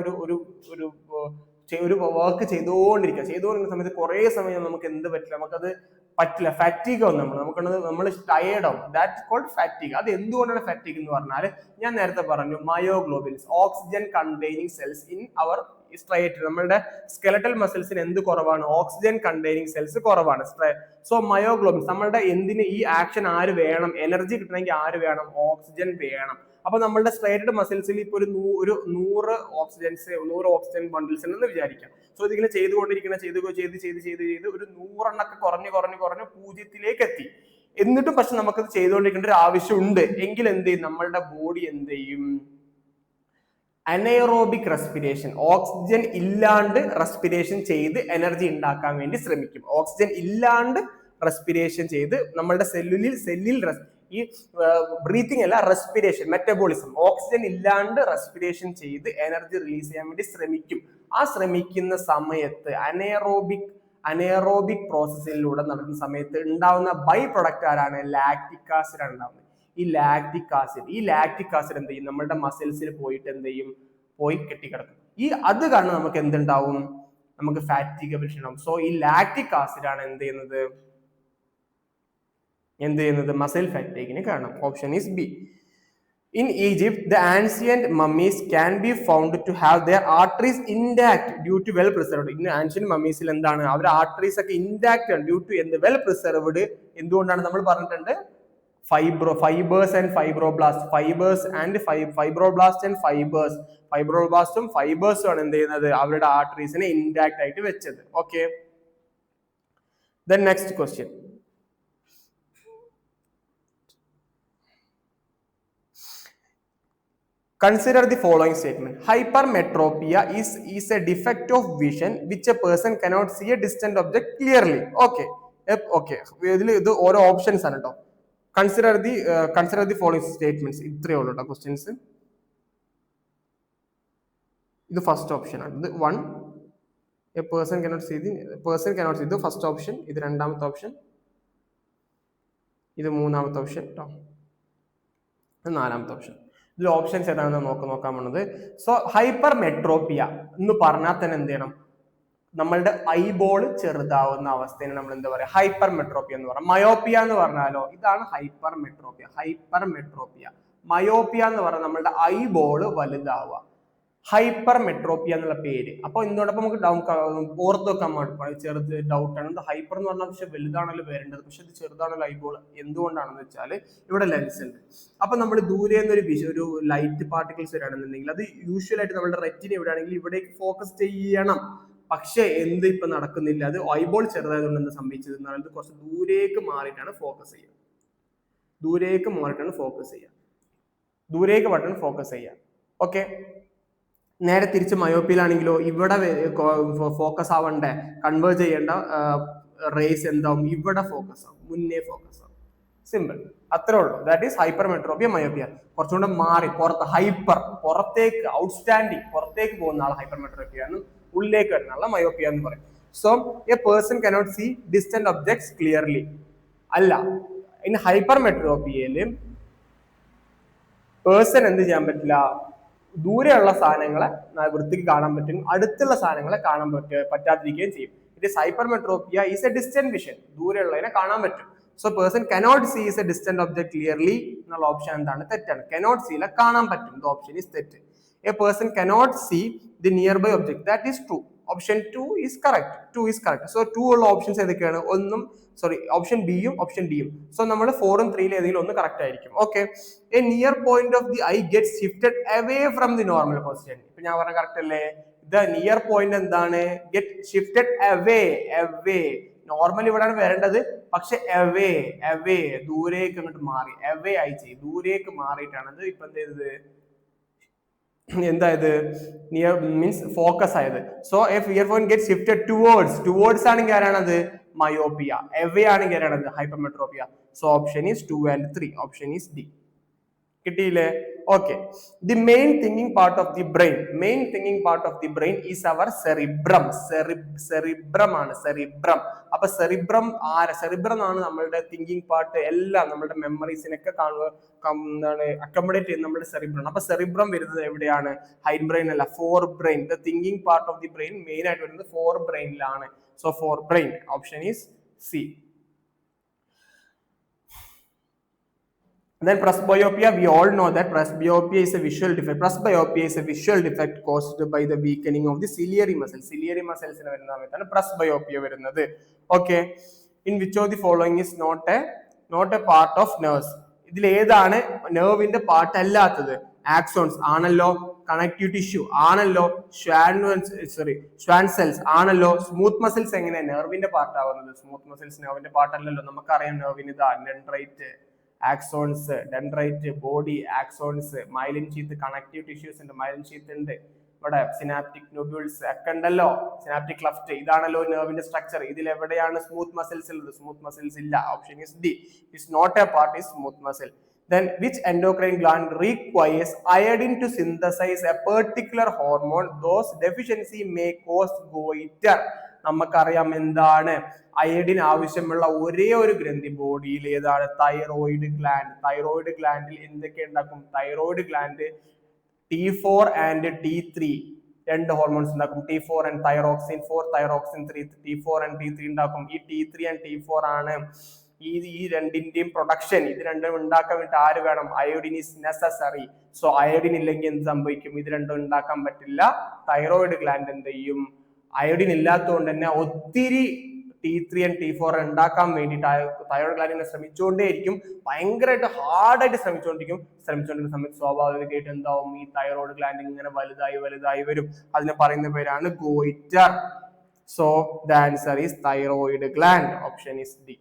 ഒരു വർക്ക് ചെയ്തുകൊണ്ടിരിക്കുന്ന സമയത്ത് കുറെ സമയം നമുക്ക് എന്ത് പറ്റില്ല, ഫാറ്റീഗ് ആവും. നമ്മൾ ടയേർഡ് ആവും. That called fatigue. അത് എന്തുകൊണ്ടാണ് ഫാറ്റീഗ് എന്ന് പറഞ്ഞാൽ, ഞാൻ നേരത്തെ പറഞ്ഞു, myoglobins, oxygen containing cells in our striate. നമ്മളുടെ സ്കെലറ്റൽ മസിൽസിന് എന്ത് കുറവാണ്? ഓക്സിജൻ കണ്ടെയ്നിങ് സെൽസ് കുറവാണ്. സോ മയോഗ്ലോബിൻസ് നമ്മളുടെ എന്തിന് ഈ ആക്ഷൻ ആര് വേണം? എനർജി കിട്ടണമെങ്കിൽ ആര് വേണം? ഓക്സിജൻ വേണം. അപ്പൊ നമ്മളുടെ സ്ട്രൈറ്റഡ് മസിൽസിൽ ഇപ്പൊ ഒരു 100 ഓക്സിജൻ ബണ്ടിൽസ് ഉണ്ടെന്ന് വിചാരിക്കാം. സോ ഇതിങ്ങനെ ചെയ്ത് ഒരു 100 കുറഞ്ഞ് 0 എത്തി. എന്നിട്ടും പക്ഷെ നമുക്കത് ചെയ്തുകൊണ്ടിരിക്കേണ്ട ഒരു ആവശ്യമുണ്ട്. എങ്കിൽ എന്ത് ചെയ്യും? നമ്മളുടെ ബോഡി എന്ത് ചെയ്യും? അനൈറോബിക് റെസ്പിറേഷൻ, ഓക്സിജൻ ഇല്ലാണ്ട് റെസ്പിറേഷൻ ചെയ്ത് എനർജി ഉണ്ടാക്കാൻ വേണ്ടി ശ്രമിക്കും. ഓക്സിജൻ ഇല്ലാണ്ട് റെസ്പിറേഷൻ ചെയ്ത് നമ്മളുടെ സെല്ലിൽ ഈ ബ്രീത്തിങ് അല്ല, റെസ്പിറേഷൻ, മെറ്റബോളിസം, ഓക്സിജൻ ഇല്ലാണ്ട് റെസ്പിറേഷൻ ചെയ്ത് എനർജി റിലീസ് ചെയ്യാൻ വേണ്ടി ശ്രമിക്കും. ആ ശ്രമിക്കുന്ന സമയത്ത് അനൈറോബിക് പ്രോസസ്സിലൂടെ നടക്കുന്ന സമയത്ത് ഉണ്ടാവുന്ന ബൈ പ്രൊഡക്റ്റ് ആരാണ്? ലാക്റ്റിക് ആസിഡ് ആണ് ഉണ്ടാവുന്നത്. ഈ ലാക്റ്റിക് ആസിഡ് എന്ത് ചെയ്യും? നമ്മളുടെ മസിൽസിൽ പോയിട്ട് എന്ത് ചെയ്യും? പോയി കെട്ടിക്കിടക്കും. അത് കാരണം നമുക്ക് എന്തുണ്ടാവും? നമുക്ക് ഫാറ്റിഗബിലിറ്റി ഉണ്ടാവും. സോ ഈ ലാക്റ്റിക് ആസിഡ് ആണ് എന്ത് ചെയ്യുന്നത്? മസിൽ ഫാറ്റീഗിന് കാരണം. Option is B. In Egypt, the ancient mummies can be found to have their arteries intact due to well preserved. In ancient mummies എന്താണ്? അവരുടെ arteries ഒക്കെ intact ആണ് due to well preserved. എന്തുകൊണ്ടാണ്? നമ്മൾ പറഞ്ഞിട്ടുണ്ട്, ഫൈബേഴ്സ് ആൻഡ് ഫൈബ്രോബ്ലാസ്റ്റും ഫൈബേഴ്സും ആണ് എന്ത് ചെയ്യുന്നത്? അവരുടെ ആർട്ടറീസിനെ intact ആയിട്ട് വെച്ചത്. Okay. Then next question. Consider the following statement. Hypermetropia is a defect of vision which a person cannot see a distant object clearly. Okay. ഇത് ഓരോ ഓപ്ഷൻസ് ആണ് കേട്ടോ. Consider the following statements. ഇത്രയേ ഉള്ളൂ കേട്ടോ ക്വസ്റ്റ്യൻസ്. ഇത് ഫസ്റ്റ് ഓപ്ഷൻ ആണ്. ഇത് 1, a person cannot see ഇത് ഫസ്റ്റ് ഓപ്ഷൻ. ഇത് രണ്ടാമത്തെ ഓപ്ഷൻ. ഇത് മൂന്നാമത്തെ ഓപ്ഷൻ കേട്ടോ. ഇത് നാലാമത്തെ ഓപ്ഷൻ. ഇതിൽ ഓപ്ഷൻസ് ഏതാണെന്ന് നോക്കാൻ പോകുന്നത്. സോ ഹൈപ്പർമെട്രോപ്പിയ എന്ന് പറഞ്ഞാൽ തന്നെ എന്ത് ചെയ്യണം? നമ്മളുടെ ഐബോൾ ചെറുതാവുന്ന അവസ്ഥയാണ് നമ്മൾ എന്താ പറയുക? ഹൈപ്പർമെട്രോപ്പിയ എന്ന് പറയാം. മയോപ്പിയ എന്ന് പറഞ്ഞാലോ, ഇതാണ് ഹൈപ്പർമെട്രോപ്പിയ. മയോപ്പിയ എന്ന് പറഞ്ഞാൽ നമ്മളുടെ ഐബോൾ വലുതാവുക. ഹൈപ്പർമെട്രോപ്പിയ എന്നുള്ള പേര്. അപ്പൊ എന്തുകൊണ്ടപ്പോ നമുക്ക് ഓർത്ത് വെക്കാൻ വേണ്ടി ചെറുത് ഡൗട്ടാണ്. ഹൈപ്പർ എന്ന് പറഞ്ഞാൽ പക്ഷെ വലുതാണല്ലോ വരേണ്ടത്, പക്ഷെ ഇത് ചെറുതാണല്ലോ ഐബോൾ. എന്തുകൊണ്ടാണെന്ന് വെച്ചാൽ ഇവിടെ ലെൻസ് ഉണ്ട്. അപ്പൊ നമ്മൾ ദൂരെ ഒരു ലൈറ്റ് പാർട്ടിക്കിൾസ് വരികയാണെന്നുണ്ടെങ്കിൽ അത് യൂഷ്വലായിട്ട് നമ്മുടെ റെറ്റിന എവിടെയാണെങ്കിൽ ഇവിടേക്ക് ഫോക്കസ് ചെയ്യണം. പക്ഷെ ഇപ്പൊ നടക്കുന്നില്ല. അത് ഐബോൾ ചെറുതായതുകൊണ്ട് എന്താ സംഭവിച്ചത്? ഇത് കുറച്ച് ദൂരേക്ക് മാറിയിട്ടാണ് ഫോക്കസ് ചെയ്യുക. ദൂരേക്ക് ബട്ടൺ ഫോക്കസ് ചെയ്യുക. ഓക്കെ. നേരെ തിരിച്ച് മയോപ്പിയിലാണെങ്കിലോ ഇവിടെ ഫോക്കസ് ആവണ്ടേ, കൺവേർട്ട് ചെയ്യേണ്ട റേസ് എന്താവും, ഇവിടെ ഫോക്കസ് ആവും, മുന്നേ ഫോക്കസ് ആവും. സിമ്പിൾ, അത്രേ ഉള്ളൂ. That is hypermetropia, myopia. കുറച്ചുകൂടെ മാറി പുറത്ത്, ഹൈപ്പർ പുറത്തേക്ക്, ഔട്ട്സ്റ്റാൻഡിങ് പുറത്തേക്ക് പോകുന്ന ആൾ ഹൈപ്പർ മെട്രോപ്പിയ ആണ്, ഉള്ളിലേക്ക് വരുന്ന ആളെ മയോപ്പിയ എന്ന് പറയും. So a person cannot see distant objects clearly. അല്ല, ഇൻ ഹൈപ്പർ മെട്രോപ്പിയയില് പേഴ്സൺ എന്ത് ചെയ്യാൻ പറ്റില്ല, ദൂരെയുള്ള സാധനങ്ങളെ വൃത്തിക്ക് കാണാൻ പറ്റും, അടുത്തുള്ള സാധനങ്ങളെ കാണാൻ പറ്റാതിരിക്കുകയും ചെയ്യും. It is hypermetropia is a distant vision, ദൂരെയുള്ളതിനെ കാണാൻ പറ്റും. So person cannot see is a distant object clearly എന്നുള്ള ഓപ്ഷൻ എന്താണ്, തെറ്റാണ്. കനോട്ട് സീലെ കാണാൻ പറ്റും, ദ ഓപ്ഷൻ ഈസ് തെറ്റ്. A person cannot see the nearby object, that is true. Option 2 is correct. 2 is correct. So 2 ഉള്ള options ഏതൊക്കെയാണ്, option ബിയും ഓപ്ഷൻ ഡിയും. സോ നമ്മൾ 4ഉം 3യിലും ഏതെങ്കിലും ഒന്ന് കറക്റ്റ് ആയിരിക്കും. Okay. A near point of the I get shifted away from the normal position. ഇപ്പൊ ഞാൻ പറഞ്ഞ കറക്റ്റ് അല്ലേ? ദ നിയർ പോയിന്റ് എന്താണ്, ഗെറ്റ് ഷിഫ്റ്റഡ് അവേ. നോർമൽ ഇവിടെയാണ് വരേണ്ടത്, പക്ഷെ അവേ ദൂരേക്ക് അങ്ങോട്ട് മാറി, അവേ ആയി ചെയ്യും, ദൂരേക്ക് മാറിയിട്ടാണ് ഇത് ഇപ്പൊ എന്ത് ചെയ്തത്, എന്തായത്, നിയർ മീൻസ് ഫോക്കസ് ആയത്. So if near point get shifted towards ആണെങ്കിൽ ആരാണത്, മയോപ്പിയ. എവേ ആണെങ്കിൽ ആരാണത്, hypermetropia. So option is 2 and 3. Option is D. കിട്ടിയില്ലേ? Okay. The main thinking part of the brain is our cerebrum. Cerebrum ആണ്, cerebrum. അപ്പൊ cerebrum cerebrum ആണ് നമ്മളുടെ thinking part, എല്ലാം നമ്മളുടെ മെമ്മറീസിനൊക്കെ എന്താണ് അക്കോമഡേറ്റ് ചെയ്യുന്ന നമ്മുടെ സെറിബ്രം. അപ്പൊ സെറിബ്രം വരുന്നത് എവിടെയാണ്, ഹൈഡ് ബ്രെയിൻ അല്ല, forebrain. The thinking part of the brain main ആയിട്ട് വരുന്നത് ഫോർ ബ്രെയിനിലാണ്. So forebrain. Option is C. Then presbyopia, we all know that presbyopia is a visual defect. Presbyopia is a visual defect caused by the weakening of the ciliary muscle. Ciliary muscles ന് വരുന്ന സമയത്താണ് presbyopia വരുന്നത്. Okay. In which of the following is not a part of nerves? ഇതിൽ ഏതാണ് നെർവിന്റെ part അല്ലാത്തത്? Axons ആണല്ലോ, connective tissue ആണല്ലോ, swan cells ആണല്ലോ. സ്മൂത്ത് മസിൽസ് എങ്ങനെ നെർവിന്റെ പാർട്ട് ആവുന്നത്? സ്മൂത്ത് മസിൽസ് നെർവിന്റെ പാർട്ട് അല്ലല്ലോ. നമുക്കറിയാം നെർവിന് ഇതാ dendrite, axons, dendrite, body, axons, myelin sheath, connective tissues ഉണ്ട്, മൈലിൻ ഷീത്ത് ഉണ്ട്, ഇവിടെ സിനാപ്റ്റിക് ന്യൂബിൾസ് ഒക്കെ ഉണ്ടല്ലോ, സിനാപ്റ്റിക് ക്ലഫ്റ്റ്, ഇതാണല്ലോ നെർവിന്റെ സ്ട്രക്ചർ. ഇതിൽ എവിടെയാണ് സ്മൂത്ത് മസിൽസ് ഉള്ളത്? സ്മൂത്ത് മസിൽസ് ഇല്ല. Option is D. It's not a part is smooth muscle. Then which endocrine gland requires iodine to synthesize a particular hormone? Those deficiency may cause goiter. നമുക്കറിയാം എന്താണ് iodine ആവശ്യമുള്ള ഒരേ ഒരു ഗ്രന്ഥി ബോഡിയിൽ ഏതാണ്? Thyroid gland. തൈറോയിഡ് ഗ്ലാൻഡിൽ എന്തൊക്കെ ഉണ്ടാക്കും? Thyroid gland T4 and T3 രണ്ട് ഹോർമോൺസ് ഉണ്ടാക്കും. T4 and thyroxine 4, thyroxine 3, T4 and T3 ഉണ്ടാക്കും. ഈ T3 and T4 ആണ് ഈ രണ്ടിന്റെയും പ്രൊഡക്ഷൻ. ഇത് രണ്ടും ഉണ്ടാക്കാൻ വേണ്ടി ആര് വേണം? Iodine is necessary. So iodine ഇല്ലെങ്കിൽ എന്ത് സംഭവിക്കും? ഇത് രണ്ടും ഉണ്ടാക്കാൻ പറ്റില്ല. തൈറോയിഡ് ഗ്ലാൻഡ് എന്ത് ചെയ്യും? അയോഡിൻ ഇല്ലാത്തതുകൊണ്ട് തന്നെ ഒത്തിരി T3 and T4 ഉണ്ടാക്കാൻ വേണ്ടിയിട്ട് തൈറോയിഡ് ഗ്ലാൻഡിനെ ശ്രമിച്ചുകൊണ്ടേയിരിക്കും, ഭയങ്കരമായിട്ട് ഹാർഡായിട്ട് ശ്രമിച്ചുകൊണ്ടിരുന്ന സമയത്ത് സ്വാഭാവികമായിട്ട് എന്താവും? ഈ തൈറോയിഡ് ഗ്ലാൻഡ് ഇങ്ങനെ വലുതായി വരും. അതിനെ പറയുന്ന പേരാണ് goitre. So the answer is thyroid gland. Option is D.